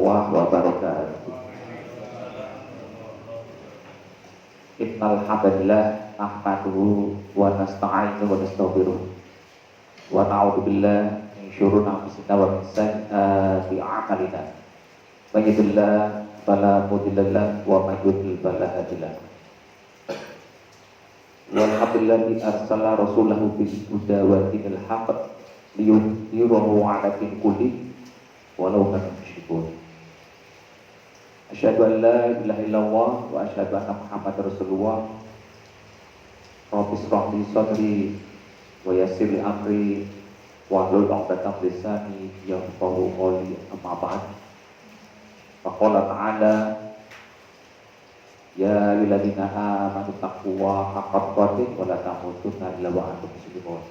warahmatullahi wabarakatuh. Innal hamdalillah nahmaduhu wa nasta'inuhu wa nastaghfiruh wa na'udzu billahi min syururi anfusina wa min sayyiati a'malina. May yahdihillahu fala mudilla lahu wa may yudlil fala hadiya lahu. Walhamdulillahi arsala rasulahu bil huda wa dinil haqq liyudhhirahu 'ala dini kulli walau kana musyrikun. Asyhadu an la ilaha illallah wa asyhadu anna Muhammadar Rasulullah. Rabbi shrah li sadri wa yassir li amri wahlul 'uqdatam min lisani yafqahu qawli. Amma ba'd. Faqala ta'ala ya ayyuhalladzina amanu taqullaha haqqa tuqatih wa la tamutunna illa wa antum muslimun.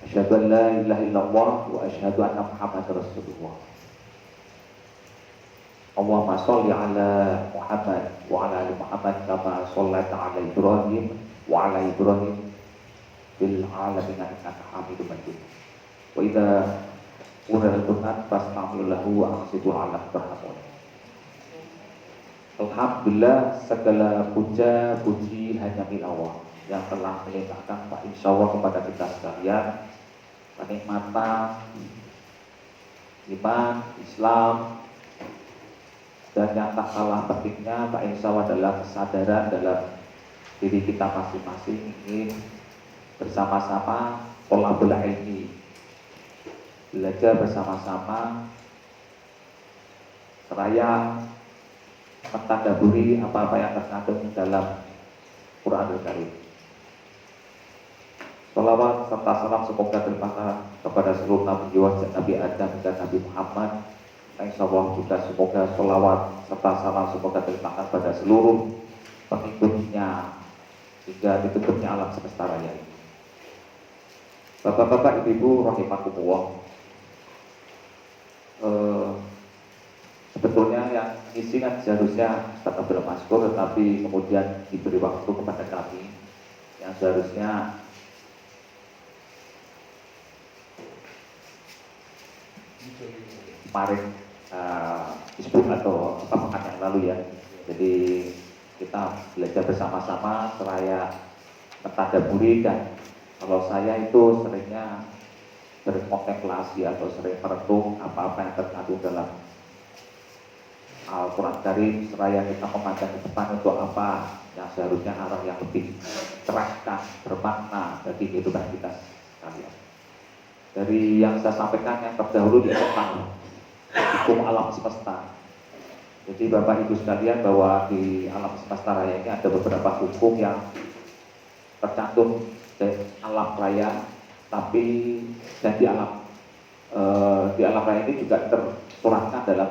Asyhadu an la ilaha illallah wa asyhadu anna Muhammadar Rasulullah. Allahumma sholli ala Muhammad wa ala ali Muhammad kama shallaita ala Ibrahim wa ala Ibrahim fil alamin innaka Hamidum Majid. Wa idza quri'a al-Qur'an fastami'u lahu wa ansitu 'ala turhamun. Alhamdulillah, segala puji hanya milik Allah yang telah melimpahkan insyaallah kepada kita sekalian kenikmatan iman, Islam, dan yang tak kalah pentingnya insyaallah adalah kesadaran dalam diri kita masing-masing ingin bersama-sama thalabul ilmi, belajar bersama-sama seraya mentadabburi apa-apa yang terkandung dalam Quranul Karim. Salawat serta salam semoga terlimpahkan kepada seluruh nabi wajib Nabi Adam dan Nabi Muhammad. Insyaallah juga semoga salawat serta salam semoga terlimpahkan pada seluruh pengikutnya hingga ditutupnya alam semesta raya. Bapak-bapak, ibu-ibu rahimakumullah. Sebetulnya yang isi kan seharusnya Ustaz Abdul Maskur, tetapi kemudian diberi waktu kepada kami yang seharusnya kemarin disebut atau pekan yang lalu ya. Jadi kita belajar bersama-sama seraya mentadabburi, dan kalau saya itu seringnya berkontemplasi atau sering merenung apa-apa yang terkandung dalam Al-Quran Karim seraya kita memandang ke depan untuk apa yang seharusnya arah yang lebih cerahkan, bermakna bagi kehidupan kita sekalian. Dari yang saya sampaikan yang terdahulu di tentang hukum alam semesta. Jadi Bapak Ibu sekalian, bahwa di alam semesta raya ini ada beberapa hukum yang tercantum di alam raya, tapi dan di alam raya ini juga tertuangkan dalam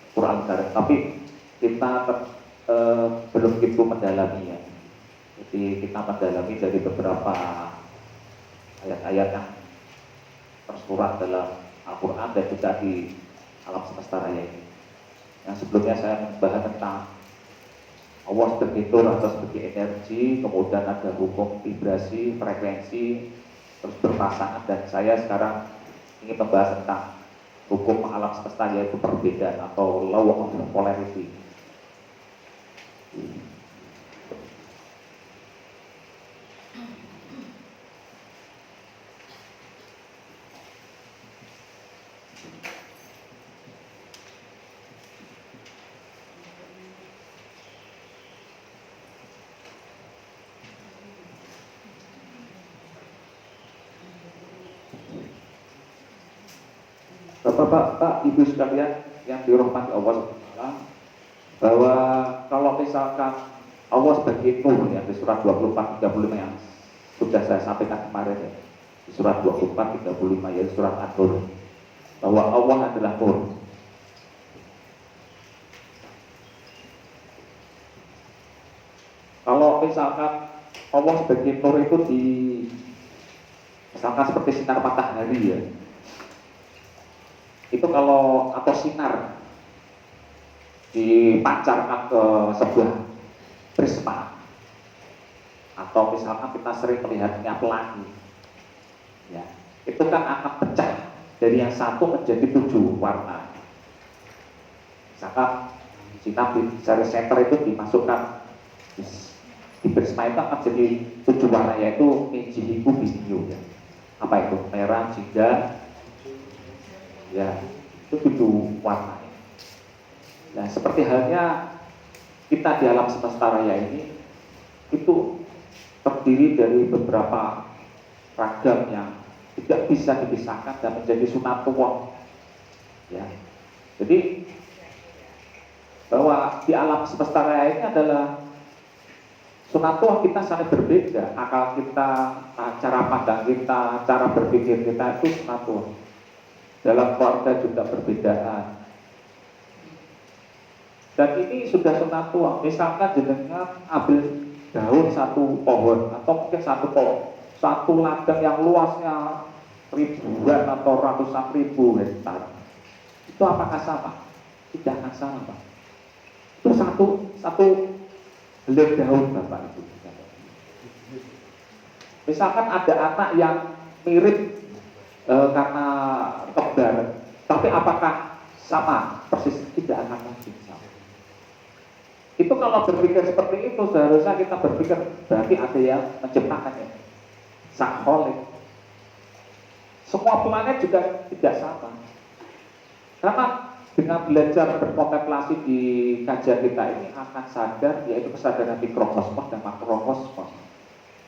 Quran Karim, tapi kita belum begitu mendalaminya. Jadi kita mendalami dari beberapa ayat-ayat yang tersurat dalam Al-Quran dan juga di alam semesta raya ini. Yang sebelumnya saya membahas tentang Allah sebagai fitur atau sebagai energi, kemudian ada hukum vibrasi, frekuensi, terus berpasangan, dan saya sekarang ingin membahas tentang hukum alam semesta, yaitu perbedaan atau law of polarity. Bapak-bapak, ibu sekalian yang dirahmati Allah SWT, bahwa kalau misalkan Allah sebagai nur yang di surat 24-35 yang sudah saya sampaikan kemarin ya, di surat 24-35 ya, surat An-Nur, bahwa Allah adalah nur. Kalau misalkan Allah sebagai nur itu misalkan seperti sinar matahari ya, itu kalau atau sinar dipancarkan ke sebuah prisma, atau misalkan kita sering melihatnya pelangi ya, itu kan akan pecah dari yang satu menjadi 7 warna. Misalkan Cina di seri center itu dimasukkan di bersma itu akan jadi 7 warna, yaitu Meiji Hiku Bisniu ya. Apa itu? Merah, jingga, ya itu 7 warna. Nah seperti halnya kita di alam semesta raya ini itu terdiri dari beberapa ragam yang tidak bisa dipisahkan dan menjadi sunatuwon ya. Jadi bahwa di alam semesta raya ini adalah sunatuwon kita saling berbeda, akal kita, cara pandang kita, cara berpikir kita itu sunatuwon. Dalam keluarga juga perbedaan. Dan ini sudah sunatuwon. Misalkan jenengan ambil daun satu pohon atau mungkin satu ladang yang luasnya ribuan atau ratusan ribu hektar, itu apakah sama? Tidak akan sama, Pak. Itu satu helai daun, Bapak Ibu. Misalkan ada anak yang mirip karena kembar, tapi apakah sama? Persis tidak akan mungkin sama. Itu kalau berpikir seperti itu seharusnya kita berpikir berarti ada yang menciptakannya. Sakholik. Semua planet juga tidak sama. Karena dengan belajar berkontemplasi di kajian kita ini akan sadar, yaitu kesadaran mikrokosmos dan makrokosmos.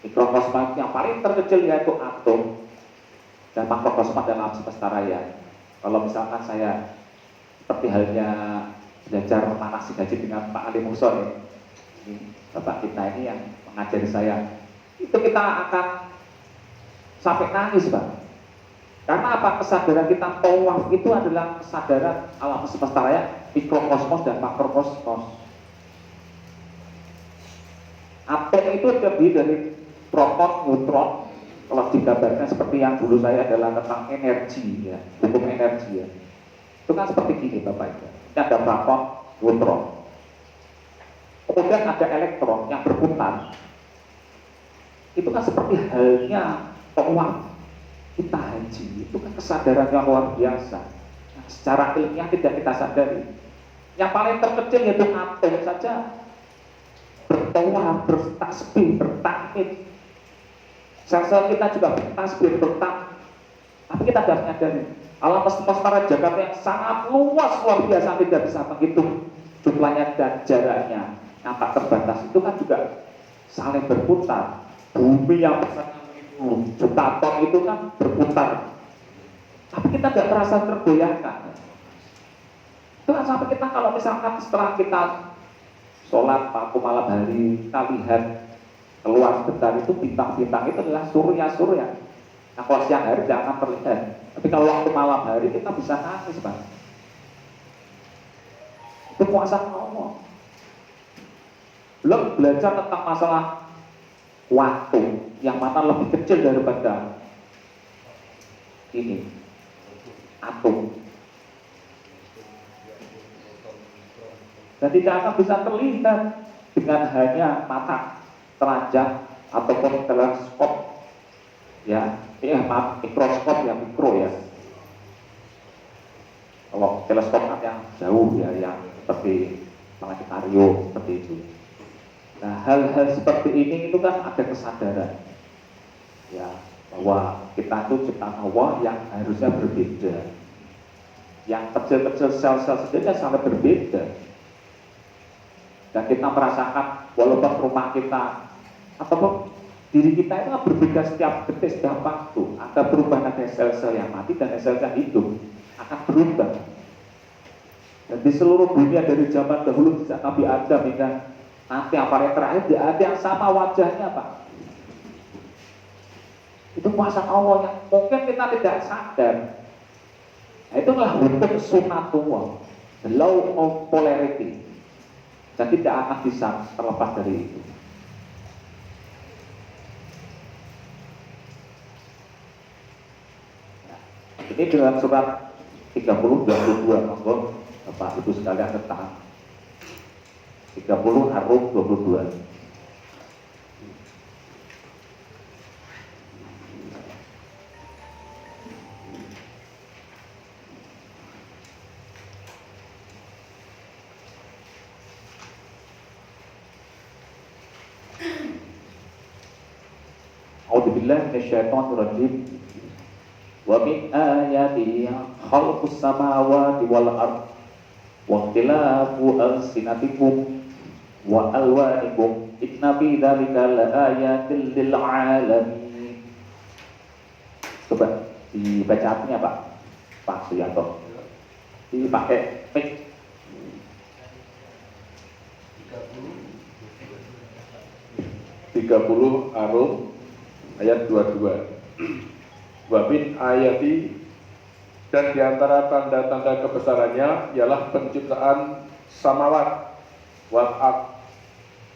Mikrokosmos yang paling terkecil yaitu atom, dan makrokosmos dalam semesta raya. Kalau misalkan saya seperti halnya belajar manasik haji dengan Pak Ali Muson ya, ini Bapak kita ini yang mengajari saya, itu kita akan sampai nangis, Pak. Karena apa? Kesadaran kita tawaf itu adalah kesadaran alam semesta raya, mikrokosmos dan makrokosmos. Atom itu terdiri dari proton, neutron. Kalau digambarkan seperti yang dulu saya adalah tentang energi ya, hukum energi ya. Itu kan seperti gini Bapak Ibu. Ini ada proton, neutron. Kemudian ada elektron yang berputar. Itu kan seperti halnya tawaf kita haji, itu kan kesadaran yang luar biasa. Nah, secara ilmiah tidak kita sadari. Yang paling terkecil yaitu atom saja bertawaf, bertasbih, bertakbir. Sel-sel kita juga bertasbih, bertakbir. Tapi kita tidak menyadari alam semesta Jakarta yang sangat luas, luar biasa, tidak bisa menghitung jumlahnya dan jaraknya yang tak terbatas, itu kan juga saling berputar. Bumi yang besar juta ton itu kan berputar, tapi kita tidak merasa tergoyahkan. Itu kan sampai kita kalau misalkan setelah kita sholat waktu malam hari, kita lihat keluar sebentar itu bintang-bintang itu adalah surya. Nah kalau siang hari tidak akan terlihat, tapi kalau waktu malam hari kita bisa nangis, Pak. Itu kuasa Allah. Belum belajar tentang masalah waktu yang mana lebih kecil daripada ini atom, dan tidak akan bisa terlihat dengan hanya mata telanjang ataupun teleskop ya, mikroskop yang mikro ya. Kalau teleskop kan yang jauh ya, yang seperti planetarium seperti itu. Nah hal-hal seperti ini itu kan ada kesadaran ya, bahwa kita itu ciptaan Allah yang harusnya berbeda. Yang kecil-kecil sel-sel saja sangat berbeda. Dan kita merasakan walaupun rumah kita ataupun diri kita itu kan berbeda setiap detik, setiap waktu. Ada perubahan, ada sel-sel yang mati dan sel-sel yang hidup akan berubah. Dan di seluruh dunia dari zaman dahulu sejak Nabi Adam hingga nanti yang paling terakhir tidak ada yang sama wajahnya, Pak. Itu kuasa Allah yang mungkin kita tidak sadar. Nah, itulah hukum sunatullah, the law of polarity, dan tidak akan bisa terlepas dari itu. Nah, ini dalam surat 30-22, monggo Bapak Ibu sekalian tentang 30 Ar-Rum 22. A'udzubillahi minasyaitonirrajim. Wa min ayatihi khalqus samawati wal ardh wa ikhtilafu alsinatikum wa alwanikum inna fi dzalika laayatil lil alamin. Coba dibaca artinya Pak Suyanto. Dipakai mic. 30 Ar-Rum ayat 22. Wa min ayati, dan diantara tanda-tanda kebesarannya ialah penciptaan samawat wal ard,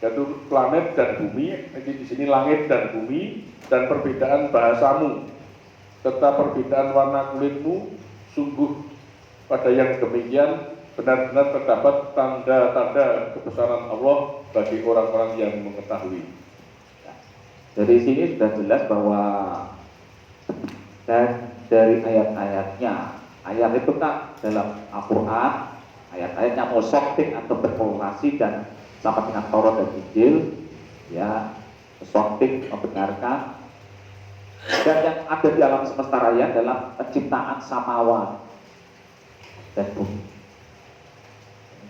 yaitu planet dan bumi. Jadi di sini langit dan bumi, dan perbedaan bahasamu serta perbedaan warna kulitmu, sungguh pada yang demikian benar-benar terdapat tanda-tanda kebesaran Allah bagi orang-orang yang mengetahui. Dari sini sudah jelas bahwa dan dari ayat-ayatnya, ayat itu kan dalam Al-Quran, ayat-ayatnya musotik atau berkorelasi dan sama dengan Taurat dan Injil, ya, musotik membenarkan, dan yang ada di alam semesta raya dalam penciptaan samawat dan bumi.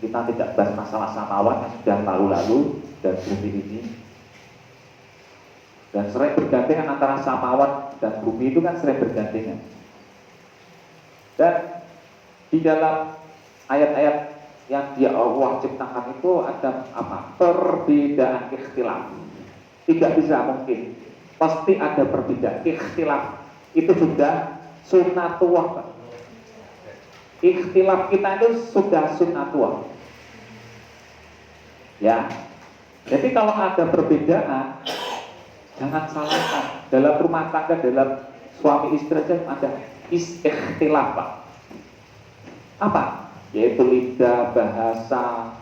Kita tidak bahas masalah samawat yang sudah lalu-lalu dan bumi ini. Dan sering bergandengan antara samawat dan bumi itu kan sering bergandengan. Dan di dalam ayat-ayat yang dia Allah ciptakan itu ada apa? Perbedaan ikhtilaf. Tidak bisa mungkin. Pasti ada perbedaan ikhtilaf. Itu sudah sunnatullah. Ikhtilaf kita itu sudah sunnatullah. Ya. Jadi kalau ada perbedaan, jangan salahkan. Dalam rumah tangga, dalam suami istri saja ada ikhtilaf, Pak. Apa? Yaitu lidah, bahasa.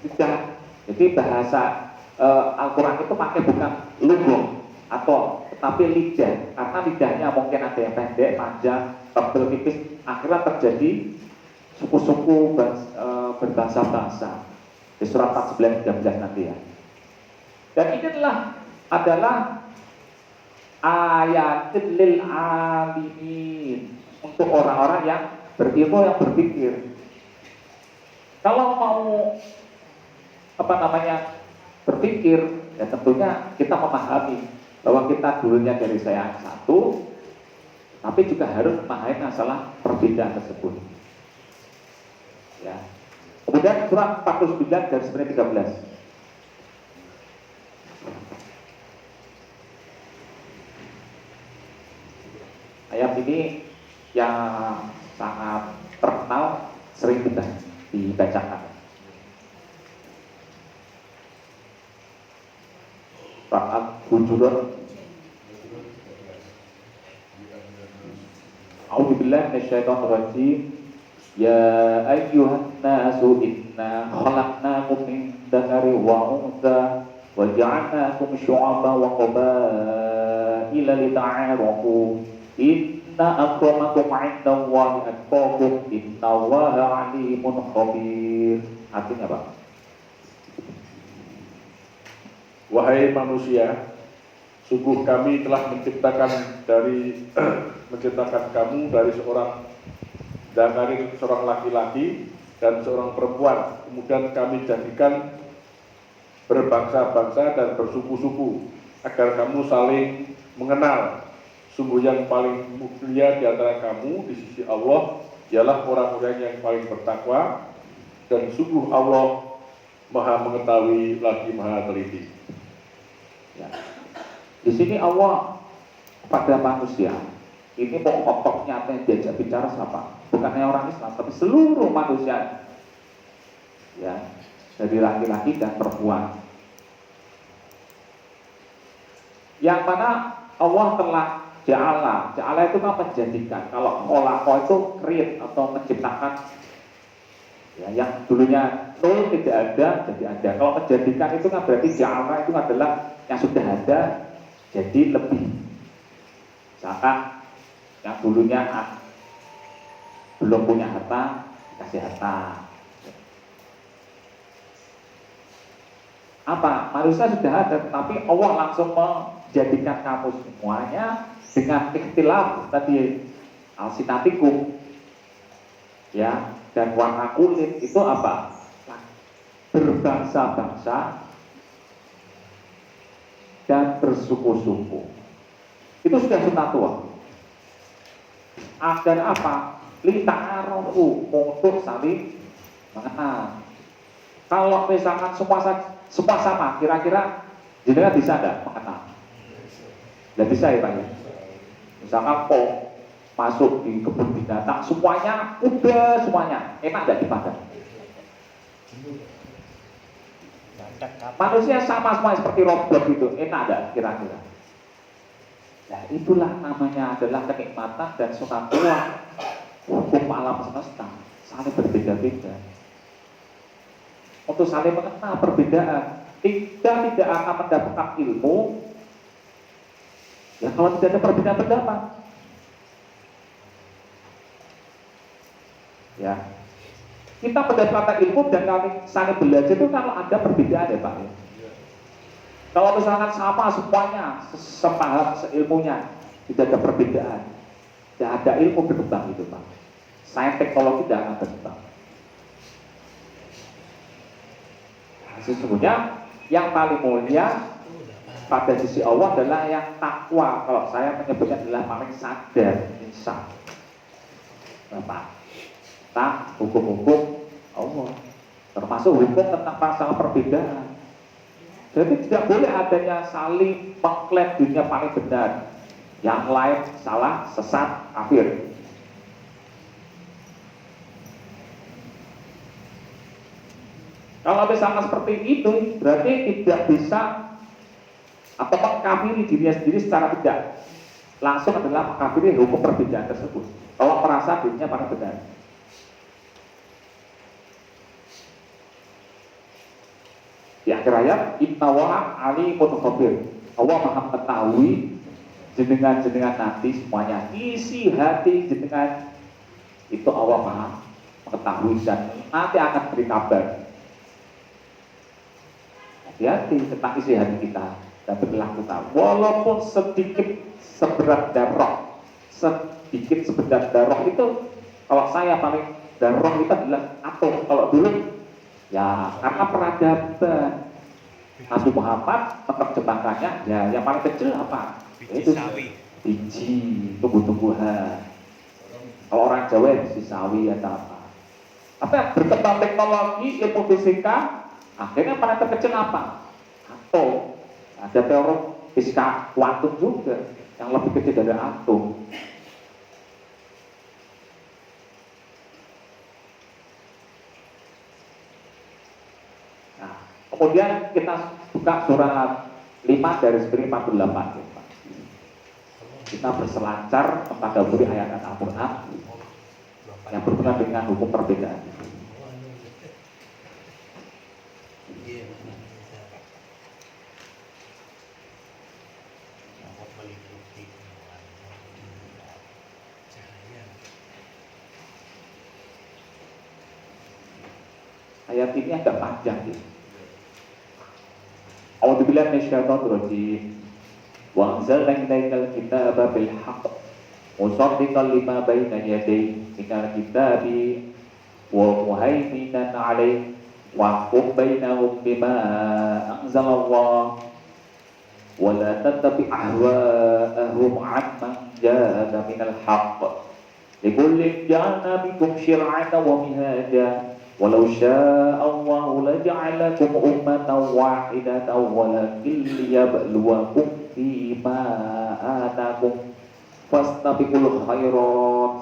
Lidah. Jadi bahasa Al-Quran itu pakai bukan lughah atau tetapi lidah. Karena lidahnya mungkin ada yang pendek, panjang, tebal, tipis. Akhirnya terjadi suku-suku berbahasa-bahasa. Di surat 49-13 nanti ya. Dan ini adalah ayat lil alimin, untuk orang-orang yang berilmu, yang berpikir. Kalau mau berpikir, ya tentunya kita memahami bahwa kita dulunya dari saya satu, tapi juga harus memahami masalah perbedaan tersebut. Ya. Kemudian surat 49 garis miring 13. Ayat ini yang sangat terkenal, sering kita dibacakan. Surat Al-Hujurat. A'udzubillahi minasyaitonirrajim. Ya ayyuhan nasu inna khalaqnakum min dzakarin wa untha wa ja'alnakum syu'aban wa qabaila lita'arafu. Inna akramakum 'indallahi atqakum innallaha 'alimun khabir. Artinya apa? Wahai manusia, sungguh kami telah menciptakan kamu dari seorang laki-laki dan seorang perempuan. Kemudian kami jadikan berbangsa-bangsa dan bersuku-suku agar kamu saling mengenal. Sungguh yang paling mulia di antara kamu di sisi Allah ialah orang-orang yang paling bertakwa, dan sungguh Allah Maha mengetahui lagi Maha teliti. Ya. Di sini Allah pada manusia ini pokoknya yang diajak bicara siapa? Bukan hanya orang Islam, tapi seluruh manusia. Ya, dari laki-laki dan perempuan. Yang mana Allah telah Ja'ala itu kan menjadikan. Kalau khalaqa itu create atau menciptakan, ya, yang dulunya nol tidak ada jadi ada. Kalau menjadikan itu kan berarti Ja'ala itu adalah yang sudah ada jadi lebih. Misalkan yang dulunya belum punya harta dikasih harta. Apa? Manusia sudah ada, tapi Allah langsung menjadikan kamu semuanya dengan ikhtilaf tadi alsinatikum, ya, dan warna kulit itu apa? Berbangsa-bangsa dan bersuku-suku. Itu sudah sunatullah. Dan apa? Lita'arofu, untuk saling mengenal. Kalau misalkan semua sama, kira-kira jenengan bisa nggak mengenal? Nggak bisa ya Pak ya? Misalkan kok masuk di kebun binatang, semuanya udah semuanya, enak nggak dipandang? Manusia sama semua seperti robot gitu, enak nggak kira-kira? Nah itulah namanya adalah kenikmatan dan sunatullah, hukum alam semesta, saling berbeda-beda. Untuk saling mengenal perbedaan, kita tidak akan mendapatkan ilmu ya kalau tidak ada perbedaan pendapat. Ya, kita mendapatkan ilmu dan saling belajar itu kalau ada perbedaan ya Pak. Kalau misalkan sama semuanya, sepaham, seilmunya, tidak ada perbedaan, tidak ada ilmu berkembang itu Pak. Sains teknologi tidak akan berkembang. Sesungguhnya yang paling mulia pada sisi Allah adalah yang takwa. Kalau saya menyebutnya adalah paling sadar, insya Bapak. Tentang hukum-hukum Allah, termasuk hukum tentang masalah perbedaan. Jadi tidak boleh adanya saling mengklaim dirinya paling benar, yang lain salah, sesat, kafir. Kalau misalnya seperti itu, berarti tidak bisa atau mengkafiri dirinya sendiri secara tidak langsung adalah mengkafiri hukum perbedaan tersebut. Kalau merasa dirinya paling benar. Di akhir ayat, Inna wa alimun khabir. Allah maha mengetahui jenengan-jenengan nanti semuanya. Isi hati jenengan itu Allah maha mengetahui dan nanti akan beri kabar. Hati-hati tentang isi hati kita dan berlaku tahu. Walaupun sedikit seberat darah, sedikit seberat darah itu, kalau saya paling darah itu adalah atom. Kalau dulu ya karena peradaban Nabi Muhammad menerjemahkannya ya yang paling kecil apa? Itu biji tumbuh-tumbuhan. Kalau orang Jawa ya biji sawi atau apa. Tapi berkembang teknologi ilmu fisika, akhirnya paling terkecil apa? Atom. Ada teori fisika kuantum juga yang lebih kecil dari atom. Nah, kemudian kita buka surat 5 garis miring 48. Kita berselancar mentadaburi ayat Al-Quran yang berhubungan dengan hukum perbedaan. Ayat ini agak panjang ya. A'udzubillahi minasyaitonir rajim. Wa anzalna ilaikal kitaba bil haqq musaddiqan lima baina yadayhi minal kitabi wa muhaiminan 'alaihi wa hum bainahum bima anzalallah wa la tattabi' ahwa'ahum 'amman jaa'a minal haqq likullin ja'alna minkum syir'atan wa minhaja walau syaa Allah laja'alakum ummatan wahidatan walakin liyabluwakum fima atakum fastabiqul khairat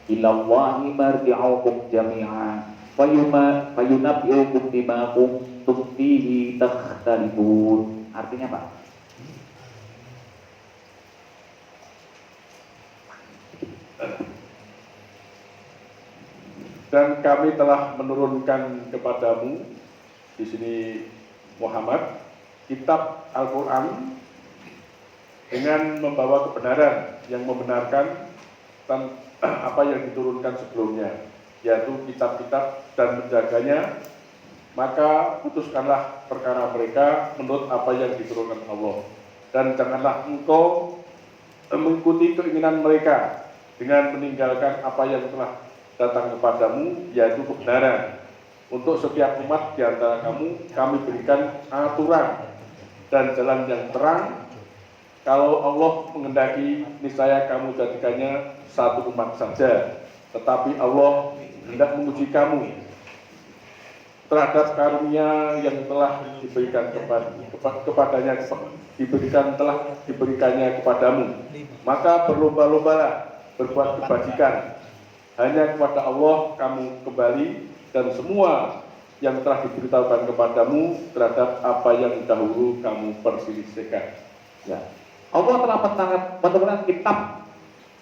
ilallahi marji'ukum jami'an fayunabbi'ukum bima kuntum fihi takhtalifun. Artinya Pak, dan kami telah menurunkan kepadamu di sini Muhammad kitab Al-Quran dengan membawa kebenaran yang membenarkan apa yang diturunkan sebelumnya, yaitu kitab-kitab dan menjaganya maka putuskanlah perkara mereka menurut apa yang diturunkan Allah, dan janganlah engkau mengikuti keinginan mereka dengan meninggalkan apa yang telah datang kepadamu, yaitu kebenaran. Untuk setiap umat di antara kamu, kami berikan aturan dan jalan yang terang. Kalau Allah menghendaki, niscaya kamu jadikannya satu umat saja. Tetapi Allah hendak menguji kamu terhadap karunia yang telah diberikan kepadanya, diberikannya kepadamu. Maka berlomba-lombalah berbuat kebajikan. Hanya kepada Allah kamu kembali, dan semua yang telah diberitahukan kepadamu terhadap apa yang dahulu kamu perselisihkan. Ya. Allah telah menurunkan kitab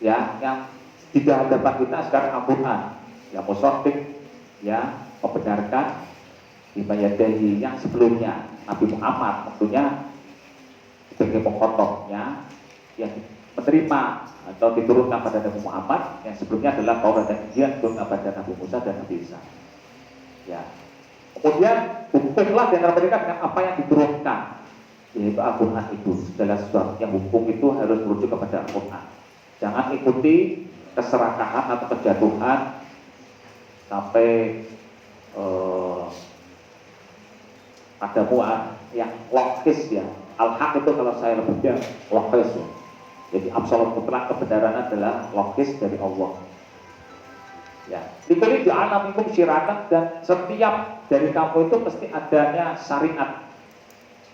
ya yang di hadapan kita sekarang Al-Quran yang musyafik ya membenarkan Ibayadahi yang sebelumnya Nabi Muhammad tentunya sebagai pokoknya yang menerima atau diturunkan pada Nabi Muhammad yang sebelumnya adalah Taurat dan Injil yang diturunkan pada Nabi Musa dan Nabi Isa. Ya. Kemudian hukumlah di antara mereka dengan apa yang diturunkan, yaitu Al-Quran itu. Segala sesuatu yang hukum itu harus merujuk kepada Al-Quran. Jangan ikuti keserakahan atau kejatuhan sampai ada muat yang logis ya. Al-haq itu kalau saya lebihnya logis ya. Jadi absolut mutlak kebenaran adalah logis dari Allah. Ya, itu di alam hukum syirakat, dan setiap dari kamu itu mesti adanya syariat,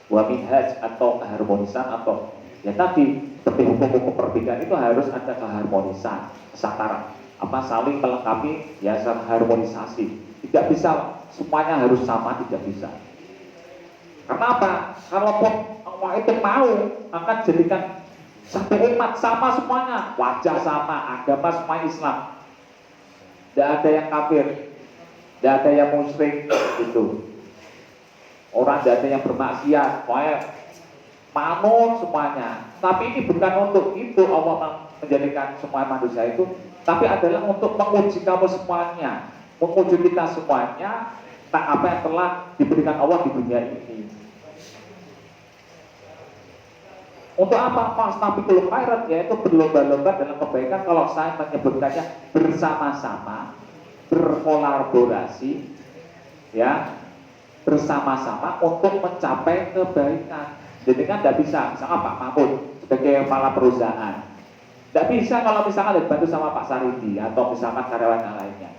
wa minhaj atau keharmonisan, atau ya tadi seperti hukum-hukum perbedaan itu harus ada keharmonisan, kesetaraan, saling melengkapi, ya harmonisasi. Tidak bisa semuanya harus sama, tidak bisa. Karena apa? Kalaupun Allah itu mau akan jadikan satu umat sama semuanya, wajah sama, agama semua Islam. Tidak ada yang kafir, tidak ada yang musyrik, gitu. Orang tidak ada yang bermaksiat, pokoknya manut semuanya. Tapi ini bukan untuk itu Allah menjadikan semua manusia itu, tapi adalah untuk menguji kamu semuanya, menguji kita semuanya, tak apa yang telah diberikan Allah di dunia ini. Untuk apa? Fastabiqul khairat, yaitu berlomba-lomba dalam kebaikan. Kalau saya menyebutkannya bersama-sama, berkolaborasi, ya, bersama-sama untuk mencapai kebaikan. Jadi kan tidak bisa, misalnya Pak Mahmud sebagai kepala perusahaan, tidak bisa kalau misalkan dibantu sama Pak Saridi atau misalkan karyawan yang lainnya.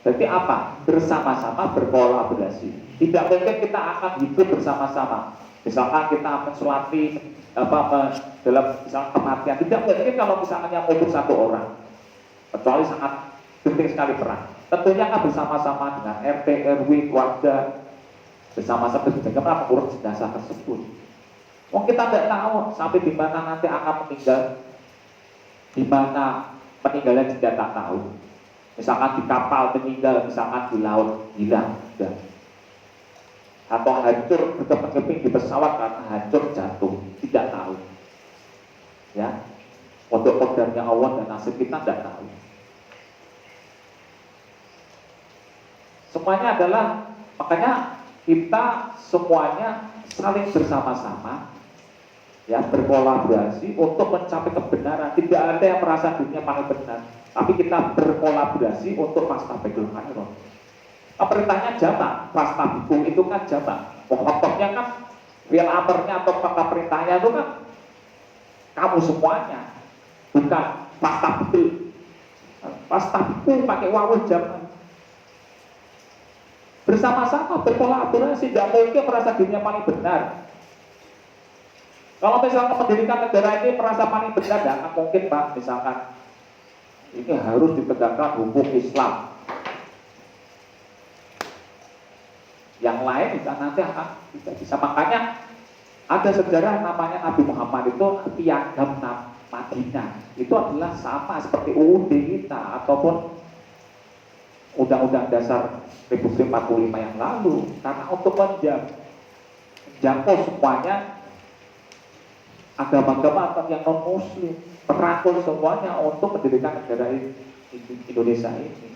Berarti apa? Bersama-sama berkolaborasi. Tidak mungkin kita akan hidup bersama-sama. Misalkan kita mensulati dalam misalkan kematian, tidak mungkin kalau misalkan yang umur satu orang, kecuali sangat penting sekali perang. Tentunya akan bersama-sama dengan RT, RW, keluarga, bersama-sama bagaimana mengurus jenazah tersebut. Oh, kita tidak tahu sampai di mana nanti akan meninggal, di mana peninggalan tidak tahu. Misalkan di kapal meninggal, misalkan di laut hilang, atau hancur berkeping-keping di pesawat karena hancur jatuh, tidak tahu. Ya, untuk kodarnya Allah dan nasib kita tidak tahu. Semuanya adalah, makanya kita semuanya saling bersama-sama, ya, berkolaborasi untuk mencapai kebenaran. Tidak ada yang merasa dirinya paling benar, tapi kita berkolaborasi untuk fastabiqul khairat. Perintahnya jamak, fastabiqu itu kan jamak. Pokoknya kan fi'il amrnya atau kata perintahnya itu kan kamu semuanya, bukan fastabiqu. Fastabiqu pakai wawu jamak. Bersama-sama berkolaborasi, tidak mungkin merasa dirinya paling benar. Kalau misalkan mendirikan negara ini merasa paling benar, tidak akan mungkin Pak. Misalkan ini harus ditegakkan hukum Islam, yang lain bisa nanti akan tidak bisa. Makanya ada sejarah namanya Nabi Muhammad itu piagam Madinah itu adalah sama seperti UUD kita ataupun Undang-Undang Dasar Republik 45 yang lalu, karena untuk menjangkau semuanya agama-agama atau yang non Muslim, merangkul semuanya untuk mendirikan negara Indonesia ini.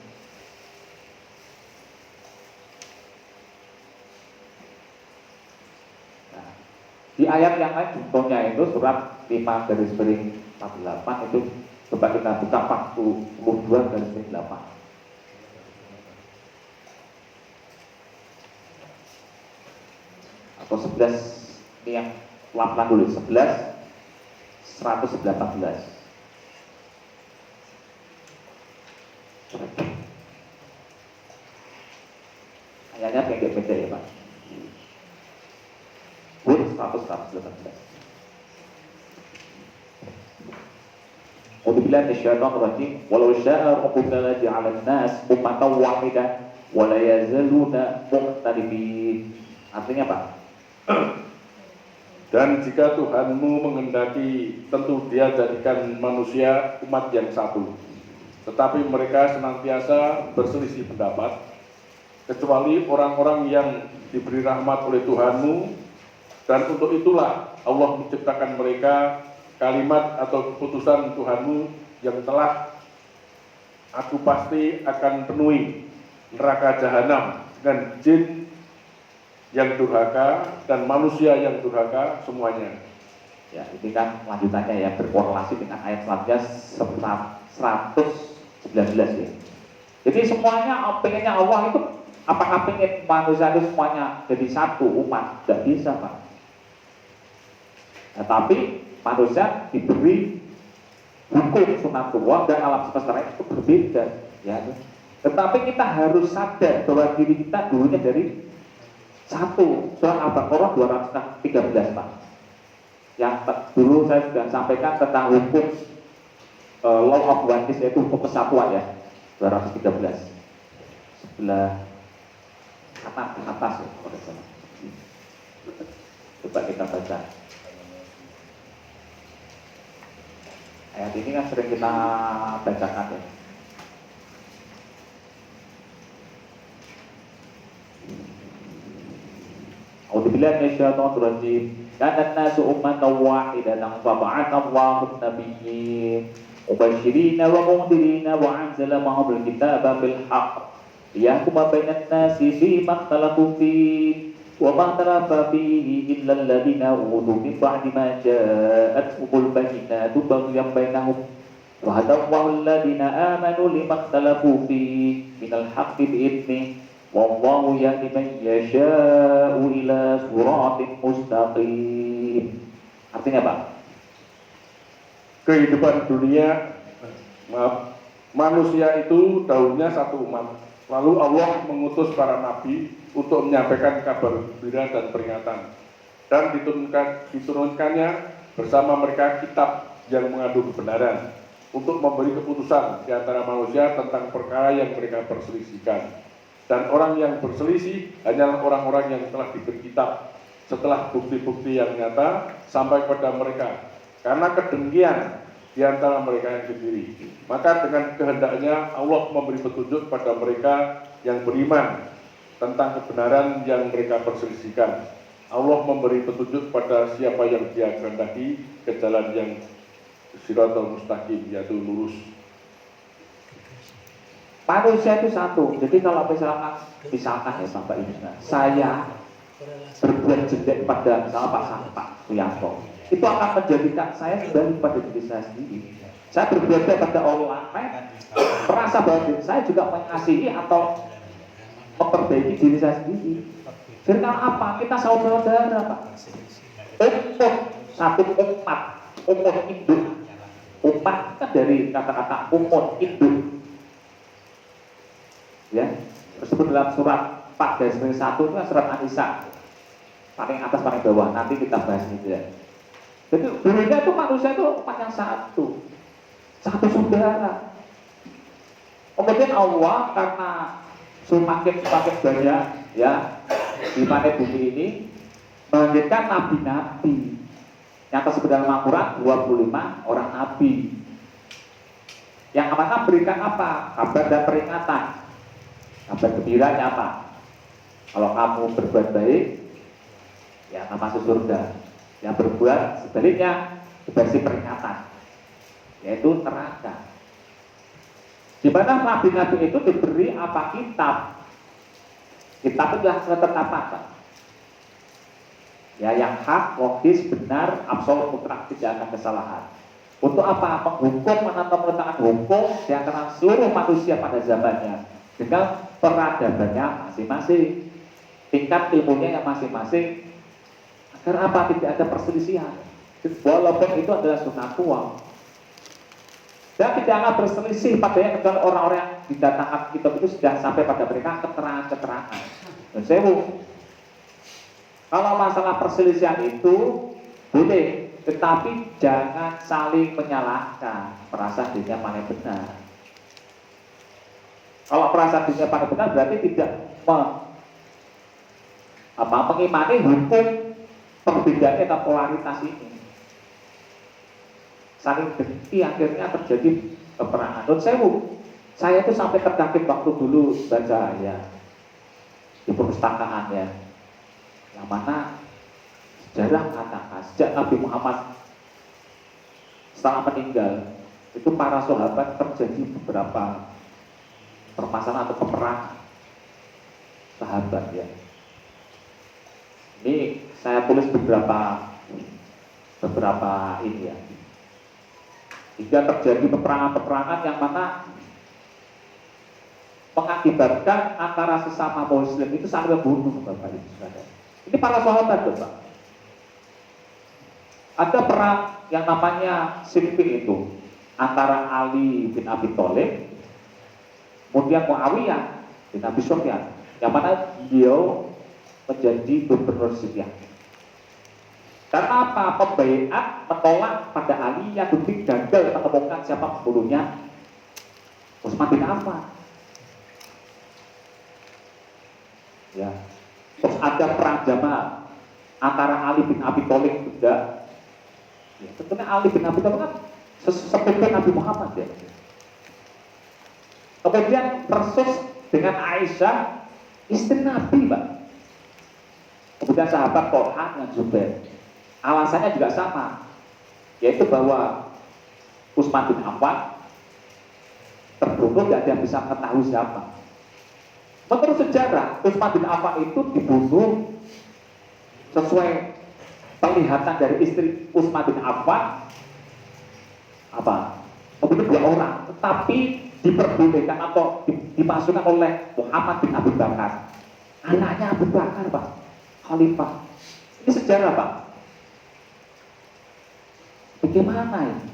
Di ayat yang lain contohnya itu surat 5 garis miring 48 itu coba kita buka 42 garis miring 8. Atau 11, ini yang pelan-pelan dulu, 11 118. Ayatnya pendek-pendek ya Pak. 118. A'udzubillahi minasyaitonir rajim. Walau syaa rabbuka laja'alan nas ummatan wahidah wa la yazaluna mukhtalifin. Artinya apa? Dan jika Tuhanmu menghendaki, tentu Dia jadikan manusia umat yang satu. Tetapi mereka senantiasa berselisih pendapat, kecuali orang-orang yang diberi rahmat oleh Tuhanmu, dan untuk itulah Allah menciptakan mereka kalimat atau keputusan Tuhanmu yang telah aku pasti akan penuhi neraka jahanam dengan jin yang durhaka dan manusia yang durhaka semuanya. Ya, ini kan lanjutannya ya, berkorelasi dengan ayat selanjutnya 119 ya. Jadi semuanya pengennya Allah itu, apakah pengen manusia itu semuanya jadi satu umat? Tidak bisa Pak. Nah, tapi manusia diberi hukum sunatullah dan alam semesta itu berbeda ya. Tetapi kita harus sadar bahwa diri kita dulunya dari satu. Surat Al-Baqarah 213 Pak. Yang dulu saya sudah sampaikan tentang hukum law of oneness, yaitu hukum kesatuan ya, 213 sebelah kanan atas ya, coba kita baca. Ayat ini kan sering kita bacakan ya. A'udzubillahi minasyaitonir rajim. Kana an-nasu ummatan wahidatan fa ba'atha Allahu an-nabiyyin mubasysyirin wa mundhirin wa anzala ma'ahum al-kitaba bil haqq liyahkuma bainan nasi fima ikhtalafu fihi wa ma ikhtalafa fihi illa alladziina utuu min ba'di ma jaa'athumul bayyinatu baghyan bainahum wa hada Allahu alladziina aamanu lima ikhtalafu fihi minal haqqi bi'idhnihi wallahu yahdi man yasha'u ila siratin mustaqim. Artinya apa? Kehidupan dunia, manusia itu dahulunya satu umat. Lalu Allah mengutus para nabi untuk menyampaikan kabar gembira dan peringatan, dan diturunkannya bersama mereka kitab yang mengandung kebenaran untuk memberi keputusan di antara manusia tentang perkara yang mereka perselisihkan. Dan orang yang berselisih hanyalah orang-orang yang telah diberi kitab setelah bukti-bukti yang nyata sampai kepada mereka, karena kedengkian di antara mereka yang sendiri. Maka dengan kehendaknya Allah memberi petunjuk pada mereka yang beriman tentang kebenaran yang mereka perselisihkan. Allah memberi petunjuk pada siapa yang Dia kehendaki ke jalan yang siratal mustaqim, yaitu lurus. Manusia itu satu. Jadi kalau misalkan ya Bapak Ibu, saya berbuat jelek pada misalnya Pak Suyanto, itu akan menjadikan saya kembali pada diri saya sendiri. Saya berbuat baik pada orang lain, merasa bahwa saya juga mengasihi atau memperbaiki diri saya sendiri. Jadi kalau apa? Kita saudara Pak. Satu umat, induk. Umat kan dari kata-kata induk. Ya, tersebut dalam surat 4-1 itu kan surat An-Nisa, paling atas paling bawah, nanti kita bahas itu ya. Jadi dulunya itu manusia itu umat yang satu saudara. Kemudian Allah karena semakin banyak ya di planet bumi ini menjadikan nabi-nabi yang tersebut dalam Al-Quran 25 orang nabi yang akan berikan apa? Kabar dan peringatan. Kabar gembiranya apa? Kalau kamu berbuat baik, ya akan masuk surga. Yang berbuat sebaliknya, dikasih peringatan, yaitu neraka. Di mana nabi-nabi itu diberi apa? Kitab. Kitab itu adalah ketetapan. Ya, yang hak, logis, benar, absolut, mutlak, tidak akan kesalahan. Untuk apa? Menghukum atau meletakkan hukum di antara seluruh manusia pada zamannya dengan peradabannya masing-masing, tingkat ilmunya yang masing-masing, agar apa? Tidak ada perselisihan. Walaupun itu adalah sunatual. Dan tidak akan berselisih padanya kecuali orang-orang yang didatangkan kitab itu sudah sampai pada mereka keterangan-keterangan. Dan sewu, kalau masalah perselisihan itu boleh, tetapi jangan saling menyalahkan, merasa dirinya paling benar. Kalau merasa dirinya paling benar berarti tidak mengimani hukum perbedaan atau polaritas ini. Saling dengki akhirnya terjadi peperangan. Dan saya itu sampai terkaget waktu dulu baca ya di perpustakaan ya, yang mana sejarah mengatakan sejak Nabi Muhammad setelah meninggal itu para sahabat terjadi beberapa permasalahan atau peperangan sahabat ya. Ini saya tulis beberapa ini ya, hingga terjadi peperangan-peperangan yang mana mengakibatkan antara sesama muslim itu saling membunuh, Bapak Ibu Saudara. Ini para sahabat, Bapak. Ada perang yang namanya Siffin itu antara Ali bin Abi Thalib kemudian Muawiyah bin Abi Sufyan, yang mana beliau menjadi gubernur Syria. Karena apa? Pembaiat menolak pada Ali yang demi gagal menemukan siapa pembunuhnya Utsman bin Affan. Ya. Terus ada perang Jamal antara Ali bin Abi Thalib juga. Ya, tentunya Ali bin Abi Thalib kan sepupu Nabi Muhammad ya. Kemudian versus dengan Aisyah istri Nabi, Pak. Kemudian sahabat Thalha dan Zubair. Alasannya juga sama, yaitu bahwa Utsman bin Affan terbunuh, tidak ada yang bisa mengetahui siapa. Menurut sejarah, Utsman bin Affan itu dibunuh sesuai penglihatan dari istri Utsman bin Affan membunuh 2 orang, tetapi diperbolehkan atau dimasukkan oleh Muhammad bin Abu Bakar, anaknya Abu Bakar, Pak, khalifah. Ini sejarah, Pak. Bagaimana ini?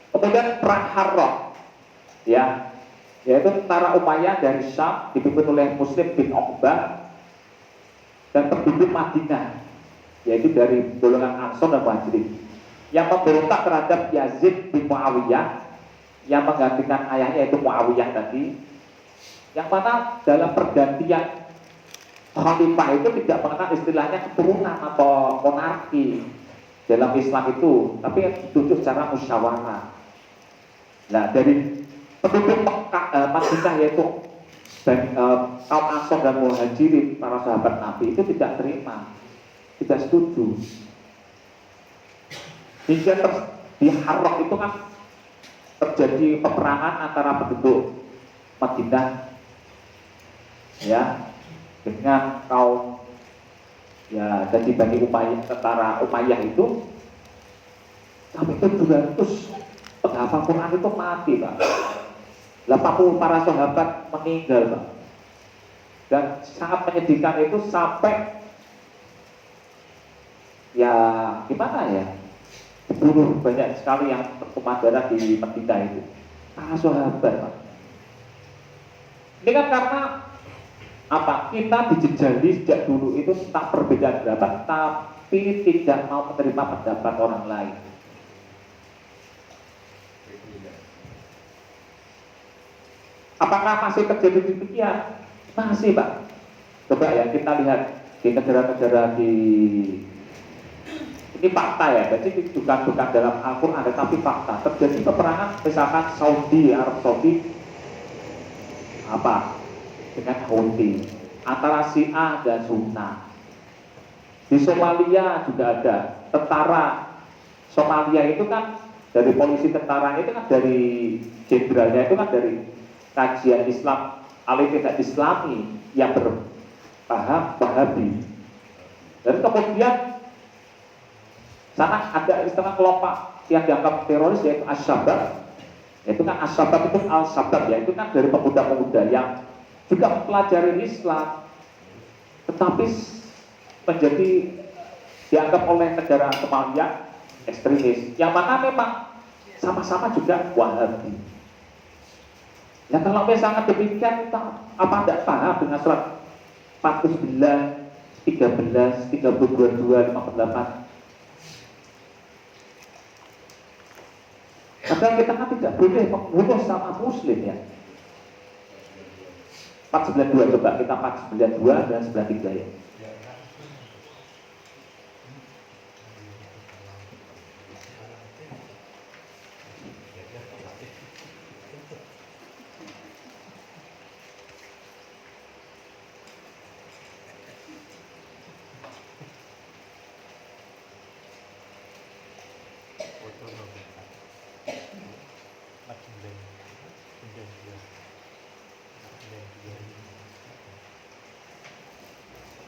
Kemudian perang Harrah, ya, yaitu tentara Umayyah dari Syam dipimpin oleh Muslim bin Uqbah dan penduduk Madinah, yaitu dari golongan Ansor dan Muhajirin, yang memberontak terhadap Yazid bin Muawiyah yang menggantikan ayahnya yaitu Muawiyah tadi, yang mana dalam pergantian khalifah itu tidak mengenal istilahnya keturunan atau monarki dalam Islam itu, tapi yang dituju secara musyawarah. Nah, dari penduduk Madinah yaitu kaum Ansor dan Muhajirin, para sahabat Nabi itu tidak terima, tidak setuju. Hingga di Harrah itu kan terjadi peperangan antara penduduk Madinah ya dengan kaum ya dari Bani Umayyah, tentara Umayyah itu sampai 700 penghafal Quran itu mati, Pak. 80 para sahabat meninggal, Pak. Dan sangat menyedihkan itu sampai ya gimana ya, dibunuh banyak sekali yang tertumpah darah di Madinah itu, para sahabat, Pak. Ini kan karena apa? Kita dijejali sejak dulu itu tak perbedaan pendapat, tapi tidak mau menerima pendapat orang lain. Apakah masih terjadi demikian? Masih, Pak. Coba ya kita lihat di negara-negara ini fakta ya, jadi bukan dalam Al-Quran, tapi fakta. Terjadi peperangan misalkan Arab Saudi dengan Houthi antara Syiah dan Sunni. Di Somalia juga ada tentara Somalia itu kan dari polisi tentaranya itu kan dari jenderalnya itu kan dari kajian Islam alim tidak Islami yang berpaham Wahabi. Dan kemudian sana ada istilah kelompok yang dianggap teroris yaitu As-Syabab. Itu kan As-Syabab itu Al-Syabab ya, itu kan dari pemuda-pemuda yang juga mempelajari Islam tetapi menjadi dianggap oleh negara Somalia ekstremis, yang mana memang sama-sama juga Wahabi. Ya kalau misalnya demikian, kita apa tidak paham dengan surat 49, 13, 32, 58. Padahal kita kan tidak boleh membunuh sama muslim ya. 492 coba kita 492 dan 93 ya.